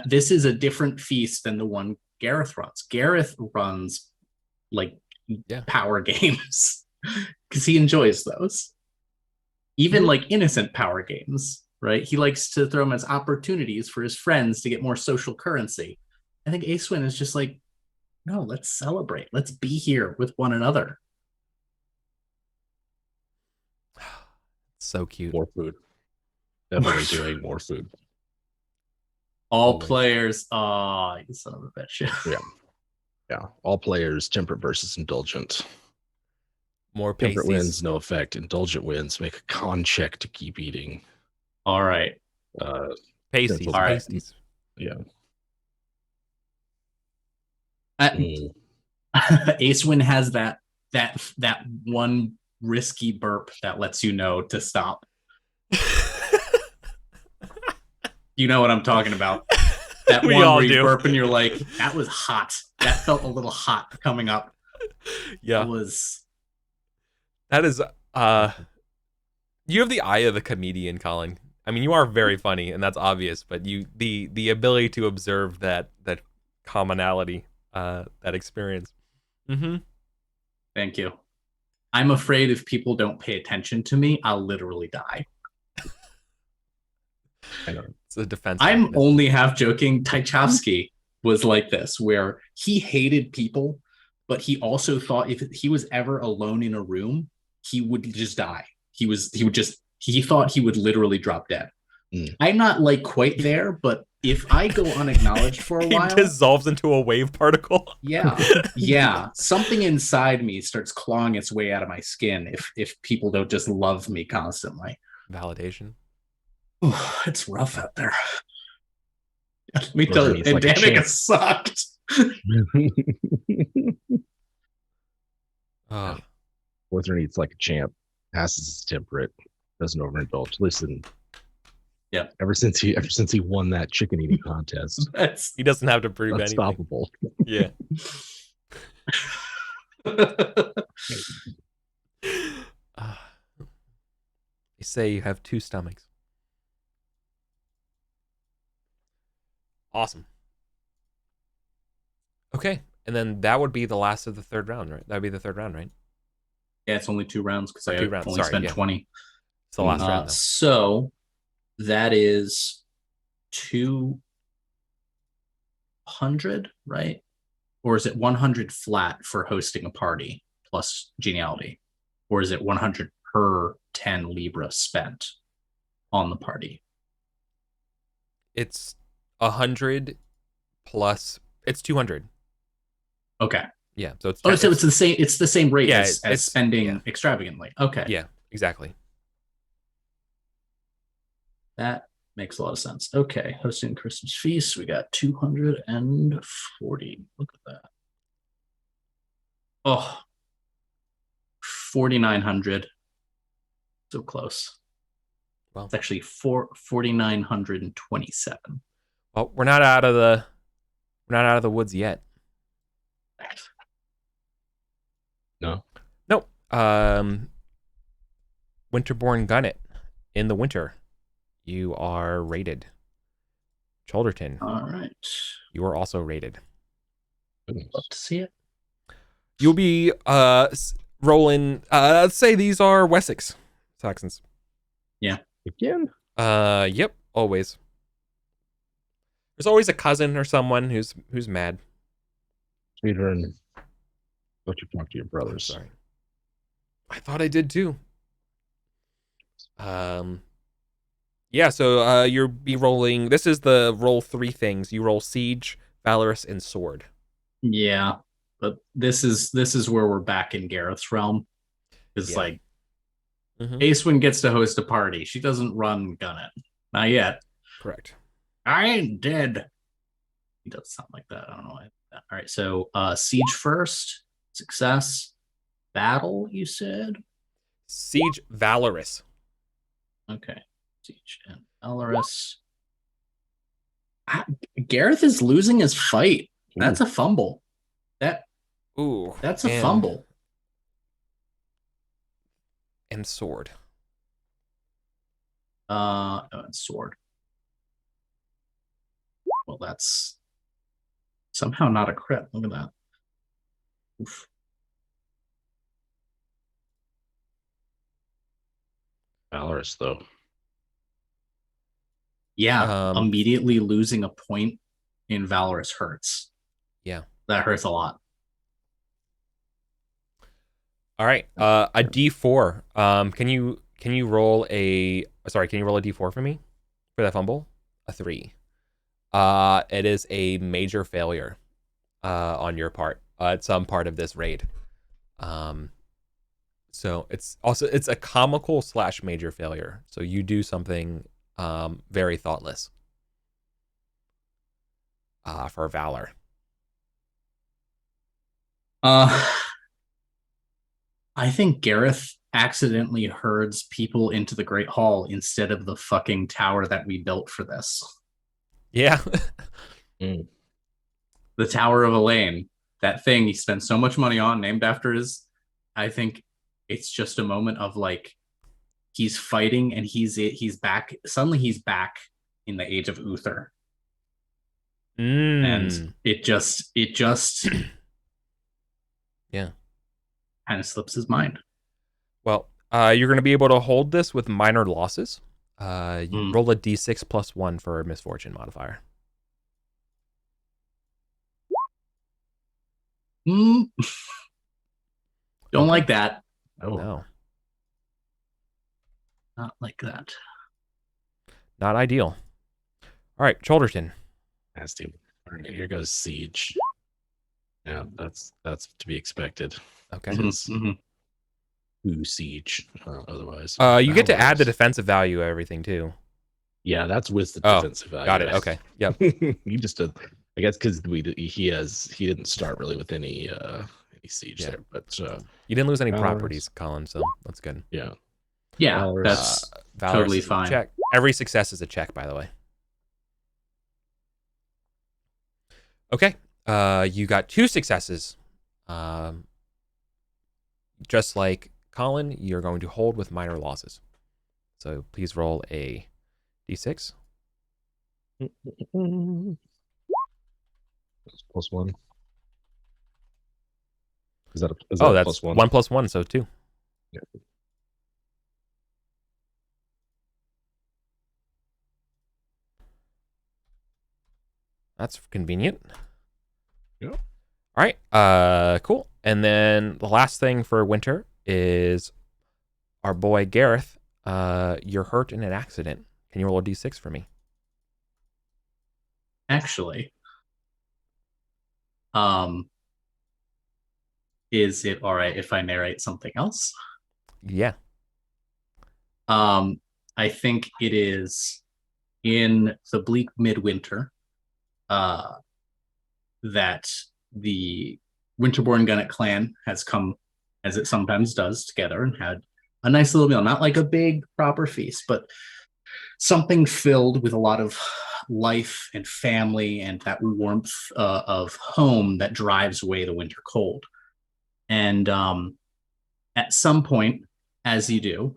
this is a different feast than the one Gareth runs. Gareth runs like power games because he enjoys those. Even like innocent power games, right? He likes to throw them as opportunities for his friends to get more social currency. I think Asun is just like, no, let's celebrate. Let's be here with one another. So cute. More food. Definitely doing more food. All players. Oh, you son of a bitch. Yeah. All players, temperate versus indulgent. More temperate wins, no effect. Indulgent wins, make a con check to keep eating. All right. Pasties. All right. Pasties. Yeah. Asun has that one risky burp that lets you know to stop. You know what I'm talking about. That one where you burp and you're like, that was hot. That felt a little hot coming up. Yeah. That is you have the eye of the comedian, Colin. I mean, you are very funny, and that's obvious, but the ability to observe that commonality, that experience. Mm-hmm. Thank you. I'm afraid if people don't pay attention to me, I'll literally die. I know. It's a defense. I'm only half joking. Tchaikovsky was like this, where he hated people, but he also thought if he was ever alone in a room, he would just die. He thought he would literally drop dead. I'm not like quite there, but if I go unacknowledged for a while, he dissolves into a wave particle. Yeah. Something inside me starts clawing its way out of my skin if people don't just love me constantly. Validation. Ooh, it's rough out there. Let me tell you, Danica sucked. Northern eats like a champ, passes as temperate, doesn't overindulge. Listen. Yeah. Ever since he won that chicken eating contest, he doesn't have to prove anything. Unstoppable. Yeah. They say you have two stomachs. Awesome. Okay, and then that would be the last of the third round, right? That would be the third round, right? Yeah, it's only 2 rounds because I only spent 20. It's the last round, though. So that is 200, right? Or is it 100 flat for hosting a party plus geniality? Or is it 100 per 10 Libra spent on the party? It's 100 plus. It's 200. Okay. Yeah. So it's. So it's the same. It's the same rate as spending extravagantly. Okay. Yeah. Exactly. That makes a lot of sense. Okay. Hosting Christmas feast. We got 240. Look at that. Oh. 4,900. So close. Well, it's actually 4,927. Well, we're not out of the woods yet. No. Nope. Winterborn Gunnet. In the winter, you are rated. Cholderton. All right. You are also rated. Love to see it. You'll be rolling. Let's say these are Wessex Saxons. Yeah. Again. Yep. Always. There's always a cousin or someone who's mad. Speedrun. thought you talked to your brothers. Sorry. I thought I did too. Yeah, so you'll be rolling. This is the roll 3 things. You roll Siege, Valorous, and Sword. Yeah, but this is where we're back in Gareth's realm. It's like Acewin gets to host a party. She doesn't run gun it. Not yet. Correct. I ain't dead. He does sound like that. I don't know why. All right, so Siege first. Success. Battle, you said? Siege, Valorous. Okay. Siege and Valorous. Gareth is losing his fight. That's a fumble. That's a fumble. And Sword. And Sword. Well, that's somehow not a crit. Look at that. Oof. Valorous, though. Yeah, immediately losing a point in Valorous hurts. Yeah. That hurts a lot. All right. A D4. Can you roll a D4 for me for that fumble? A 3. It is a major failure on your part. At some part of this raid. So it's a comical / major failure. So you do something very thoughtless for valor. I think Gareth accidentally herds people into the Great Hall instead of the fucking tower that we built for this. Yeah. The Tower of Elaine. That thing he spent so much money on, named after his. I think it's just a moment of like he's fighting and he's back. Suddenly he's back in the age of Uther. And it just yeah, kind of slips his mind. Well, you're going to be able to hold this with minor losses. You roll a d6 plus 1 for a misfortune modifier. Don't like that. Oh no, not like that. Not ideal. All right, Cholderton. Nasty. All right, here goes Siege. Yeah, that's to be expected. Okay. Ooh, Siege. Otherwise, you get to add the defensive value of everything too. Yeah, that's with the defensive value. Got it. Okay. Yep. You just did. I guess because he didn't start really with any siege there, but you didn't lose any properties, Colin. So that's good. Yeah. Yeah, that's totally fine. Check. Every success is a check, by the way. Okay. You got 2 successes. Just like Colin, you're going to hold with minor losses. So please roll a d6. Plus 1. Is that that's plus 1? 1 plus 1, so 2. Yeah. That's convenient. Yeah. All right. Cool. And then the last thing for Winter is our boy Gareth. You're hurt in an accident. Can you roll a d6 for me? Actually, is it all right if I narrate something else? Yeah. I think it is in the bleak midwinter that the Winterborn Gunnet clan has come, as it sometimes does, together and had a nice little meal. Not like a big proper feast, but something filled with a lot of life and family and that warmth of home that drives away the winter cold. And at some point, as you do,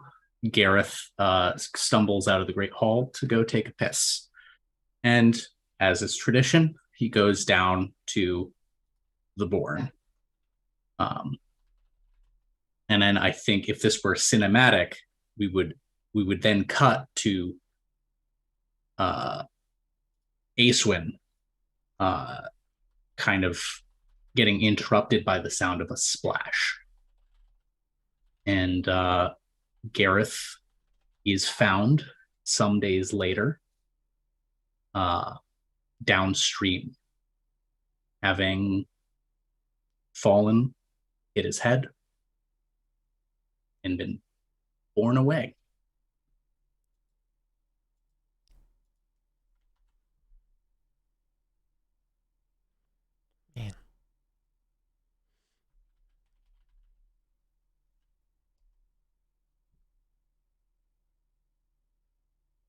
Gareth stumbles out of the Great Hall to go take a piss. And as is tradition, he goes down to the Bourne. And then I think if this were cinematic, we would then cut to Acewin kind of getting interrupted by the sound of a splash. And Gareth is found some days later downstream, having fallen, hit his head, and been borne away. Man.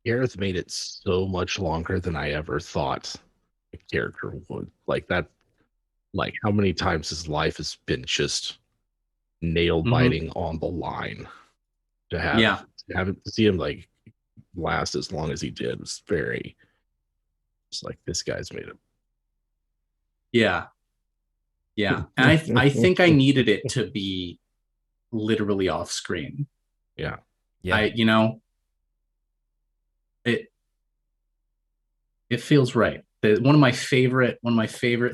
Gareth made it so much longer than I ever thought a character would. Like that, like how many times his life has been just nail biting on the line. To have to see him like last as long as he did was very. It's like this guy's made it. Yeah, and I think I needed it to be literally off screen. Yeah. It feels right. One of my favorite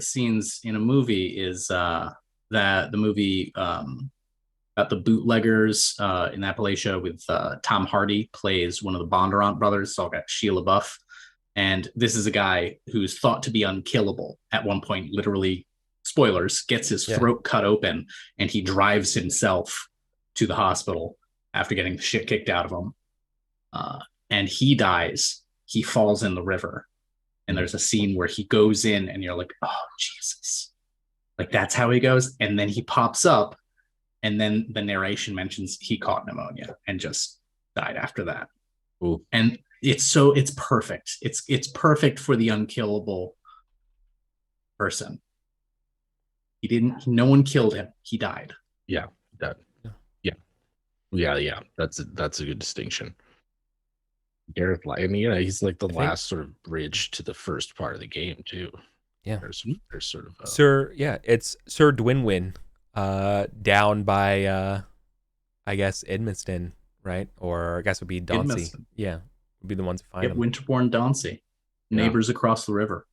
scenes in a movie is that the movie about the bootleggers in Appalachia with Tom Hardy plays one of the Bondurant brothers. So I got Shia LaBeouf, and this is a guy who's thought to be unkillable at one point. Literally, spoilers, gets his throat cut open, and he drives himself to the hospital after getting the shit kicked out of him. And he dies. He falls in the river. And there's a scene where he goes in and you're like, oh, Jesus. Like, that's how he goes. And then he pops up. And then the narration mentions he caught pneumonia and just died after that. Ooh. And it's perfect. It's perfect for the unkillable person. No one killed him. He died. Yeah. That's a good distinction. Gareth, I mean, he's like the last sort of bridge to the first part of the game too. Yeah, there's sort of it's Sir Dwinwyn, down by I guess Edmundston, right? Or I guess it would be Dauncey. Yeah, would be the ones to find him. Winterbourne Dauncey, neighbors across the river,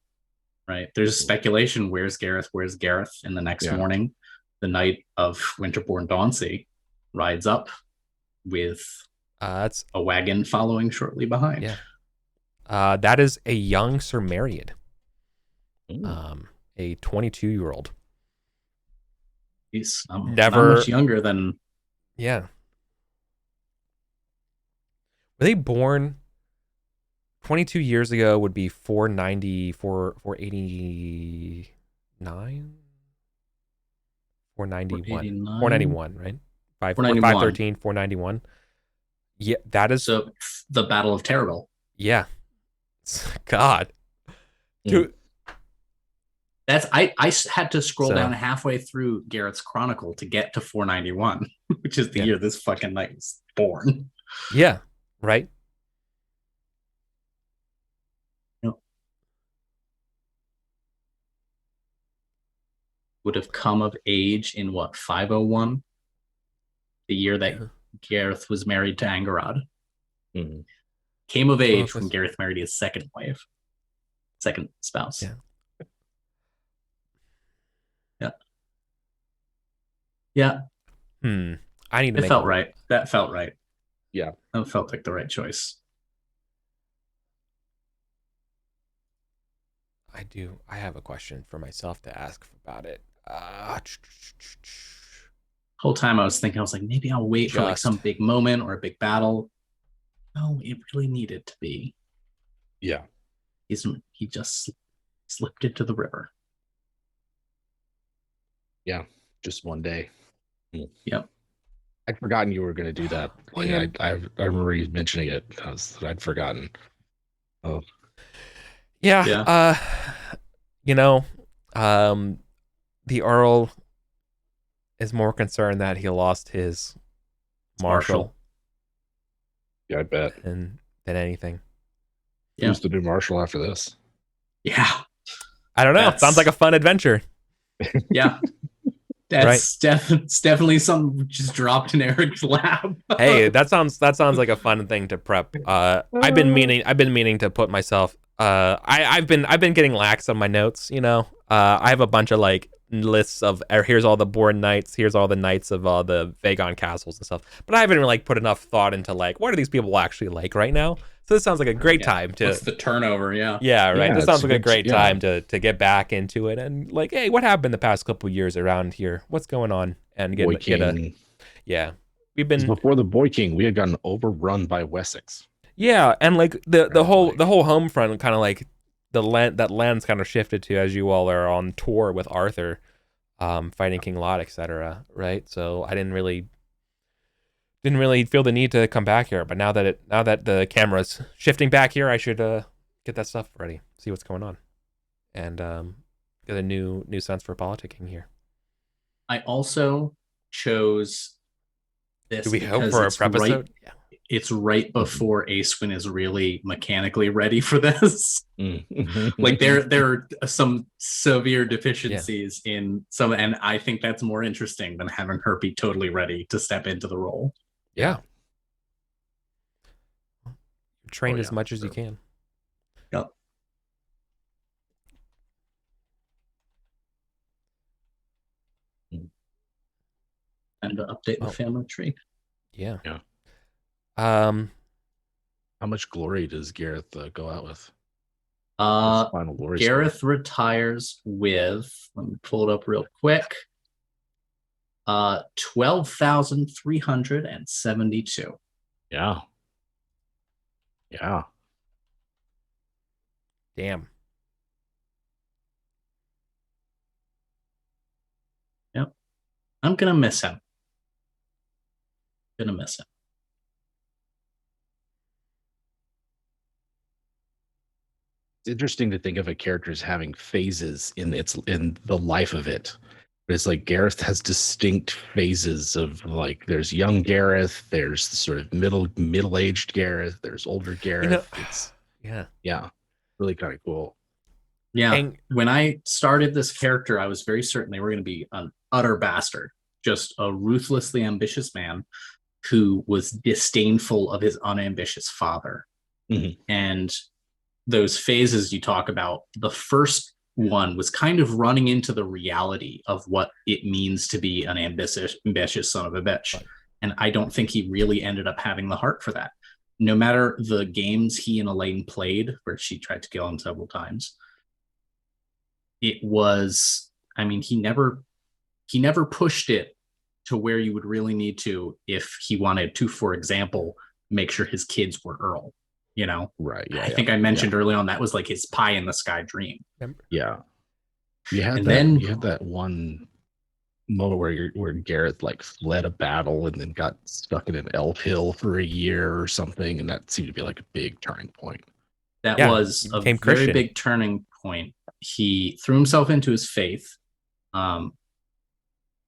right? There's speculation. Where's Gareth? And the next morning, the night of Winterbourne Dauncey rides up with that's a wagon following shortly behind. Yeah. That is a young Sir Meriad. A 22-year-old. He's never not much younger than. Yeah. Were they born 22 years ago? Would be 489? 491, right? 513, 491. Yeah, that is so the Battle of Terrell. Yeah. God. Dude. That's I had to scroll down halfway through Garrett's Chronicle to get to 491, which is the year this fucking knight was born. Yeah, right. Would have come of age in what, 501? The year that Gareth was married to Angarad. Came of age when Gareth married his second spouse. Yeah. I need to. It felt right. That felt right. Yeah. That felt like the right choice. I do. I have a question for myself to ask about it. Whole time I was like, maybe I'll wait for like some big moment or a big battle. No, it really needed to be. Yeah. He just slipped into the river. Yeah. Just one day. Yep. I'd forgotten you were going to do that. Like, I remember you mentioning it. I'd forgotten. Oh. Yeah. The Earl is more concerned that he lost his Marshal. Yeah, I bet. Than anything. Who's the new Marshal after this? Yeah. I don't know. Sounds like a fun adventure. Yeah. That's definitely something just dropped in Eric's lap. Hey, that sounds like a fun thing to prep. I've been meaning to put myself. I've been getting lax on my notes. I have a bunch of like lists of here's all the born knights, here's all the knights of all the Vagon castles and stuff. But I haven't really like put enough thought into like what are these people actually like right now. So this sounds like a great time to. What's the turnover? Yeah. Yeah, right. This sounds like a great time to get back into it and like, hey, what happened the past couple years around here? What's going on? And get a. Yeah, we've been before the Boy King. We had gotten overrun by Wessex. Yeah, and like the whole home front kind of like that land's kind of shifted to as you all are on tour with Arthur, fighting King Lot, etc. Right. So I didn't really feel the need to come back here, but now that the camera's shifting back here, I should get that stuff ready, see what's going on, and get a new sense for politicking here. I also chose this. Do we hope for a prep episode? Yeah. It's right before Acewin is really mechanically ready for this. Like there are some severe deficiencies in some, and I think that's more interesting than having her be totally ready to step into the role. Yeah. Train as much as you can. Yep. And to update the family tree. Yeah. Yeah. How much glory does Gareth go out with? Final glory Gareth retires with, let me pull it up real quick. 12,372. Yeah. Yeah. Damn. Yep. I'm gonna miss him. It's interesting to think of a character as having phases in the life of it. But it's like Gareth has distinct phases of like there's young Gareth, there's the sort of middle-aged Gareth, there's older Gareth. It's really kind of cool. Yeah. And when I started this character, I was very certain they were going to be an utter bastard, just a ruthlessly ambitious man who was disdainful of his unambitious father. Mm-hmm. And those phases you talk about, the first one was kind of running into the reality of what it means to be an ambitious son of a bitch. Right. And I don't think he really ended up having the heart for that. No matter the games he and Elaine played, where she tried to kill him several times, it was, I mean, he never pushed it to where you would really need to if he wanted to, for example, make sure his kids were Earl. You know, right? Yeah, I think I mentioned early on that was like his pie in the sky dream. Yeah, you had that one moment where Gareth like fled a battle and then got stuck in an elf hill for a year or something, and that seemed to be like a big turning point. That was a very big turning point. He threw himself into his faith,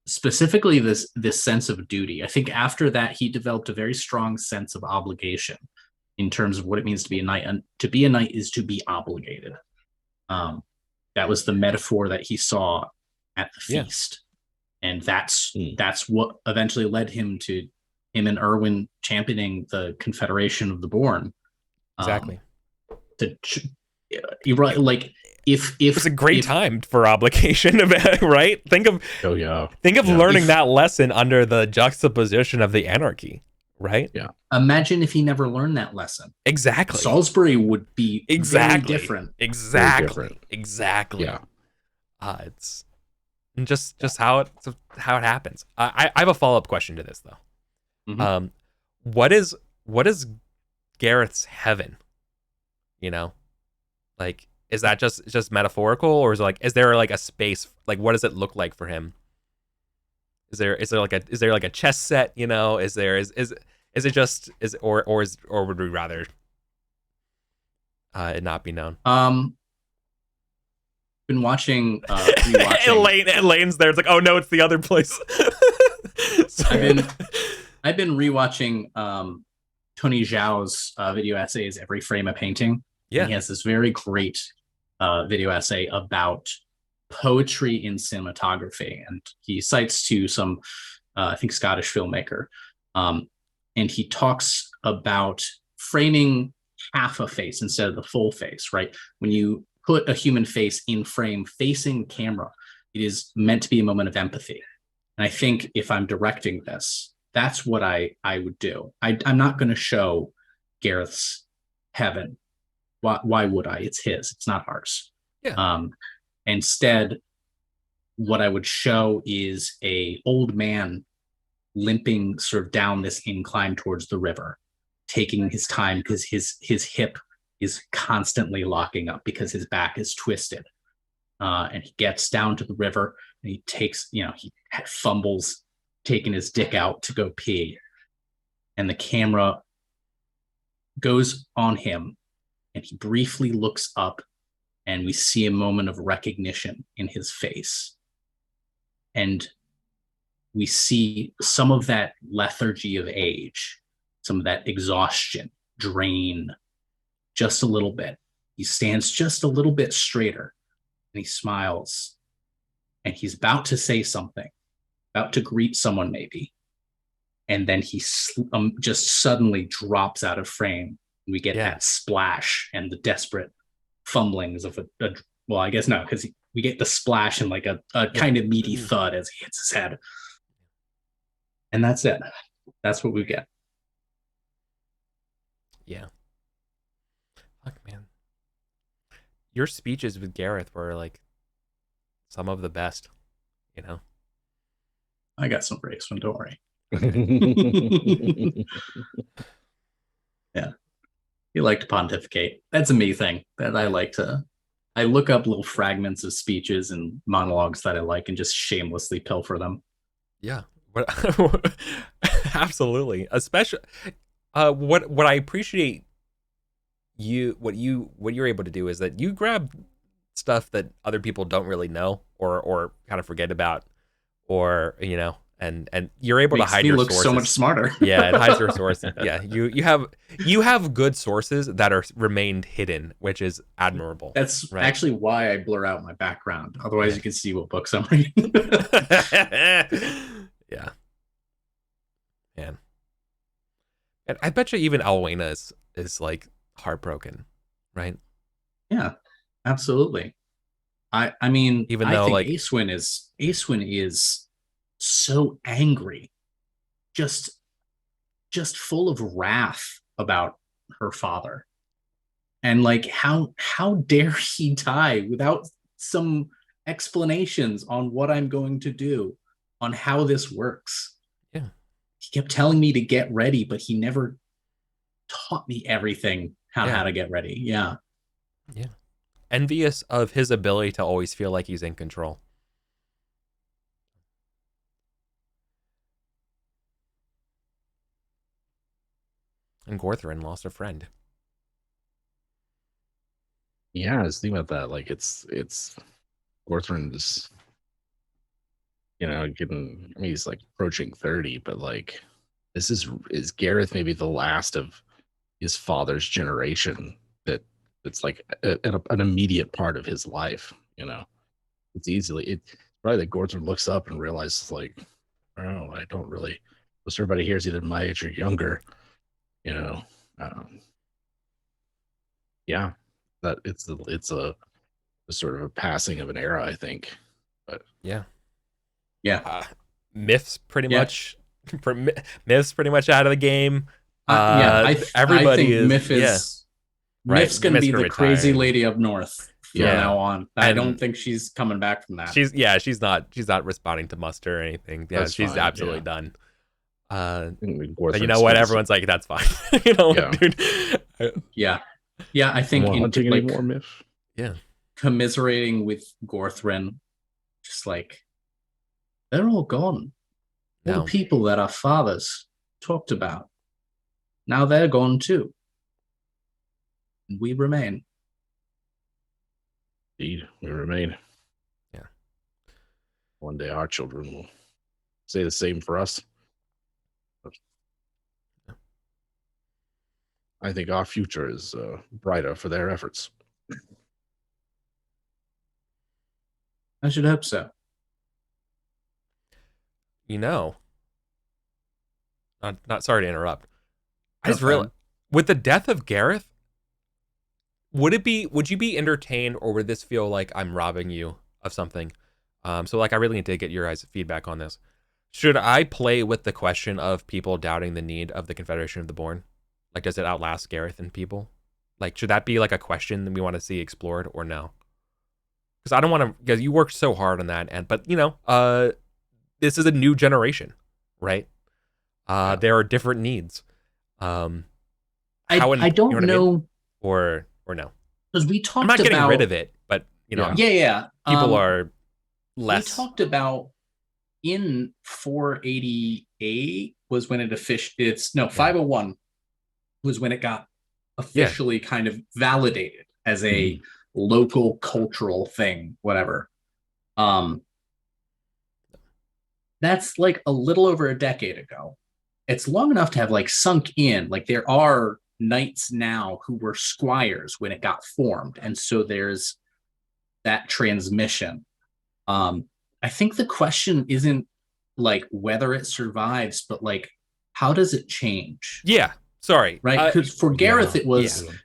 specifically this sense of duty. I think after that he developed a very strong sense of obligation. In terms of what it means to be a knight, and to be a knight is to be obligated. That was the metaphor that he saw at the feast, and that's what eventually led him and Erwin championing the Confederation of the Born. Exactly. You're right. Like if it's a great time for obligation, right? Think of learning that lesson under the juxtaposition of the anarchy. Right? Yeah. Imagine if he never learned that lesson. Exactly. Salisbury would be very different. Exactly. Yeah. It's just how it happens. I have a follow-up question to this though. Mm-hmm. What is Gareth's heaven? You know, like is that just metaphorical, or is there like a space? Like what does it look like for him? Is there like a chess set? You know, is it just or would we rather it not be known? Been watching Elaine's there. It's like, oh no, it's the other place. I've been rewatching Tony Zhao's video essays, Every Frame a Painting. Yeah, and he has this very great video essay about poetry in cinematography, and he cites to some I think Scottish filmmaker, and he talks about framing half a face instead of the full face. Right, when you put a human face in frame facing camera, It is meant to be a moment of empathy. And I think if I'm directing this, that's what I would do. I'm not going to show Gareth's heaven. Why would I? It's his. It's not ours. Yeah. Instead, what I would show is a old man limping sort of down this incline towards the river, taking his time because his hip is constantly locking up because his back is twisted. And he gets down to the river and he takes, he fumbles taking his dick out to go pee. And the camera goes on him and he briefly looks up and we see a moment of recognition in his face. And we see some of that lethargy of age, some of that exhaustion, drain, just a little bit. He stands just a little bit straighter and he smiles and he's about to say something, about to greet someone maybe. And then he just suddenly drops out of frame. We get that splash and the desperate fumblings of well, I guess no, because we get the splash and like a kind of meaty thud as he hits his head. And that's it. That's what we get. Yeah. Fuck, man. Your speeches with Gareth were like some of the best, I got some breaks, don't worry. Yeah. You like to pontificate. That's a me thing that I like to. I look up little fragments of speeches and monologues that I like and just shamelessly pilfer them. Yeah. But absolutely. Especially what I appreciate what you're able to do is that you grab stuff that other people don't really know or kind of forget about, or and you're able to hide your sources. So much smarter. Yeah, it hides your sources. Yeah, you have good sources that are remained hidden, which is admirable. That's actually why I blur out my background. Otherwise, you can see what books I'm reading. Yeah, man. And I bet you even Alwena is like heartbroken, right? Yeah, absolutely. I mean, even I though think like Aeswyn is so angry, just full of wrath about her father, and like how dare he die without some explanations on what I'm going to do, on how this works. Yeah, he kept telling me to get ready, but he never taught me everything how to get ready. Yeah. Envious of his ability to always feel like he's in control. And Gorthrin lost a friend. Yeah, I was thinking about that. Like it's Gorthrin is, getting. I mean, he's like approaching 30, but like this is Gareth maybe the last of his father's generation it's like an immediate part of his life. It's probably that Gorthrin looks up and realizes like, oh, I don't really. Most everybody here is either my age or younger. Yeah, that it's a sort of a passing of an era, I think. But yeah. Myth's pretty much out of the game. Everybody I think Myth is. Myth's gonna be the crazy lady up north from now on. I don't think she's coming back from that. She's not responding to muster or anything. Yeah, she's absolutely done. You know what? Everyone's like, that's fine. Dude. Yeah, I think any more Myth. Yeah, commiserating with Gorthrin, just like they're all gone. All the people that our fathers talked about, now they're gone too. We remain. Indeed, we remain. Yeah. One day our children will say the same for us. I think our future is brighter for their efforts. I should hope so. Not sorry to interrupt. I just realized, with the death of Gareth, would you be entertained, or would this feel like I'm robbing you of something? So like I really need to get your guys' feedback on this. Should I play with the question of people doubting the need of the Confederation of the Born? Like, does it outlast Gareth and people? Like, should that be like a question that we want to see explored or no? Because I don't want to, because you worked so hard on that, but this is a new generation, right? There are different needs. I don't know, I mean? or no, because we talked. I'm not getting rid of it, but people are less. We talked about in 488 was when it 501 was when it got officially kind of validated as a local cultural thing, whatever. That's like a little over a decade ago. It's long enough to have like sunk in. Like there are knights now who were squires when it got formed, and so there's that transmission. I think the question isn't like whether it survives, but like how does it change? Yeah, sorry, right? Because for Gareth,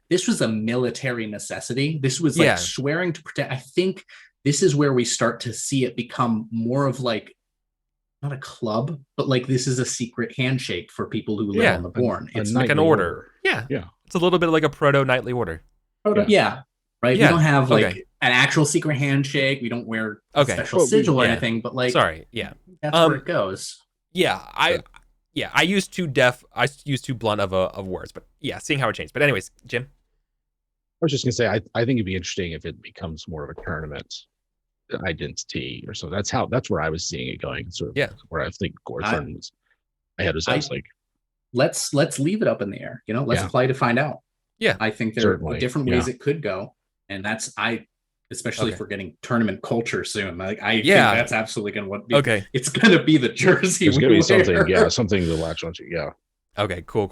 this was a military necessity. This was like swearing to protect. I think this is where we start to see it become more of like not a club, but like this is a secret handshake for people who live on the Born. It's like an order. Yeah. It's a little bit like a proto knightly order. Right. Yeah. We don't have like an actual secret handshake. We don't wear a special sigil or anything. But like, that's where it goes. Yeah. I used too blunt of words, but seeing how it changed. But anyways, Jim. I was just gonna say I think it'd be interesting if it becomes more of a tournament identity or so. That's where I was seeing it going. Sort of where I think Gorthon was. I was like, let's leave it up in the air. Let's play to find out. Yeah, I think there are different ways it could go, and that's especially if we're getting tournament culture soon. Like I think that's absolutely going to be. It's going to be the jersey. It's going to be something to latch onto. Yeah. Okay. Cool.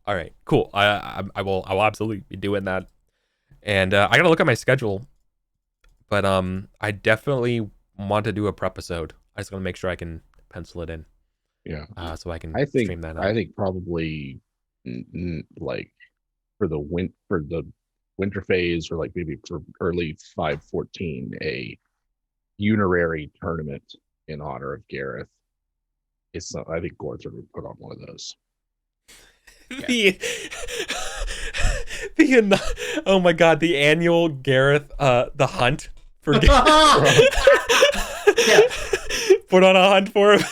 All right. Cool. I will absolutely be doing that, and I gotta look at my schedule. But I definitely want to do a prep episode. I just want to make sure I can pencil it in. Yeah. So I can stream that out. I think probably like for the winter phase, or like maybe for early 514, a funerary tournament in honor of Gareth. I think Gorthon would put on one of those. Oh my god, the annual Gareth the hunt for put on a hunt for him.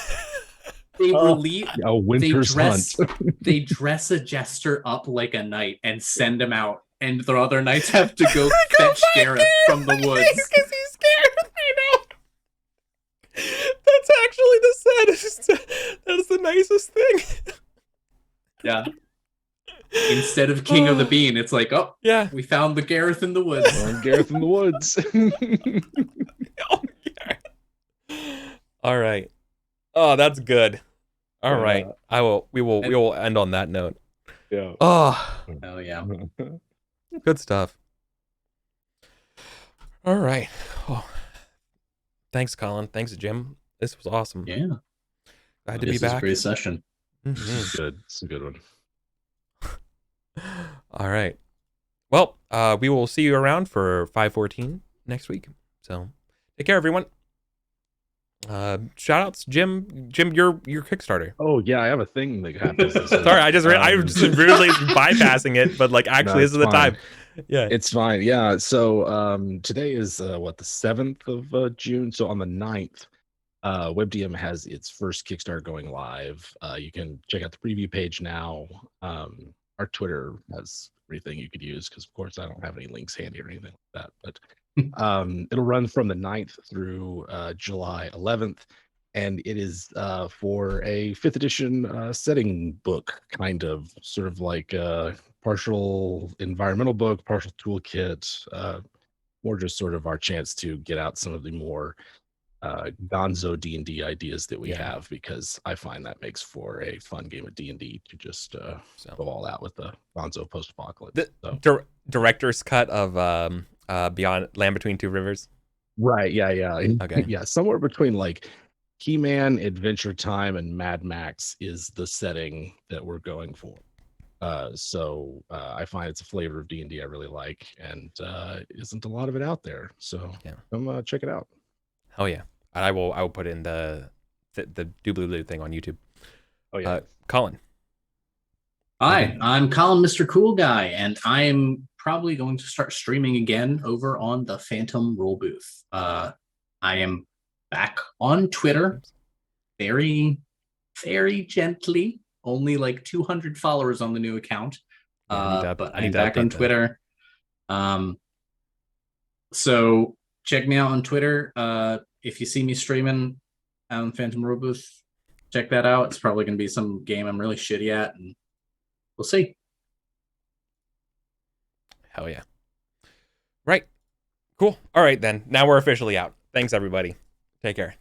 A winter's hunt. They dress a jester up like a knight and send him out, and the other knights have to go fetch Gareth from the woods because he's scared. I know. That's actually the saddest. That's the nicest thing. Yeah. Instead of King of the Bean, it's like, we found the Gareth in the woods. Gareth in the woods. All right. Oh, that's good. All right. We will end on that note. Yeah. Oh. Hell yeah. Good stuff. All right. Oh. Thanks, Colin. Thanks, Jim. This was awesome. Yeah. Glad to be back. This is a great session. Mm-hmm. Good. It's a good one. All right. Well, we will see you around for 514 next week. So take care, everyone. Shout outs, Jim, your Kickstarter. Oh yeah, I have a thing that happens. Sorry, I was just rudely bypassing it, but like actually this is the time. Yeah, it's fine. Yeah. So today is the 7th of June. So on the 9th, WebDM has its first Kickstarter going live. You can check out the preview page now. Our Twitter has everything you could use, because of course I don't have any links handy or anything like that. But it'll run from the 9th through July 11th, and it is for a 5th edition setting book, kind of sort of like a partial environmental book, partial toolkit, more just sort of our chance to get out some of the more gonzo D&D ideas that we have, because I find that makes for a fun game of D&D to just go all out with the gonzo post-apocalypse. Director's cut of Beyond Land Between Two Rivers. Right. Yeah. Okay. Yeah. Somewhere between like He-Man, Adventure Time, and Mad Max is the setting that we're going for. So I find it's a flavor of D&D I really like, and isn't a lot of it out there. So come check it out. Hell yeah. And I will put in the doobly-doo thing on YouTube. Oh yeah. Colin. Hi, I'm Colin, Mr. Cool Guy, and I am probably going to start streaming again over on the Phantom Roll Booth. I am back on Twitter, very, very gently. Only like 200 followers on the new account, but I'm back on Twitter. So check me out on Twitter. If you see me streaming on Phantom Roll Booth, check that out. It's probably going to be some game I'm really shitty at, and we'll see. Hell yeah. Right. Cool. All right, then. Now we're officially out. Thanks, everybody. Take care.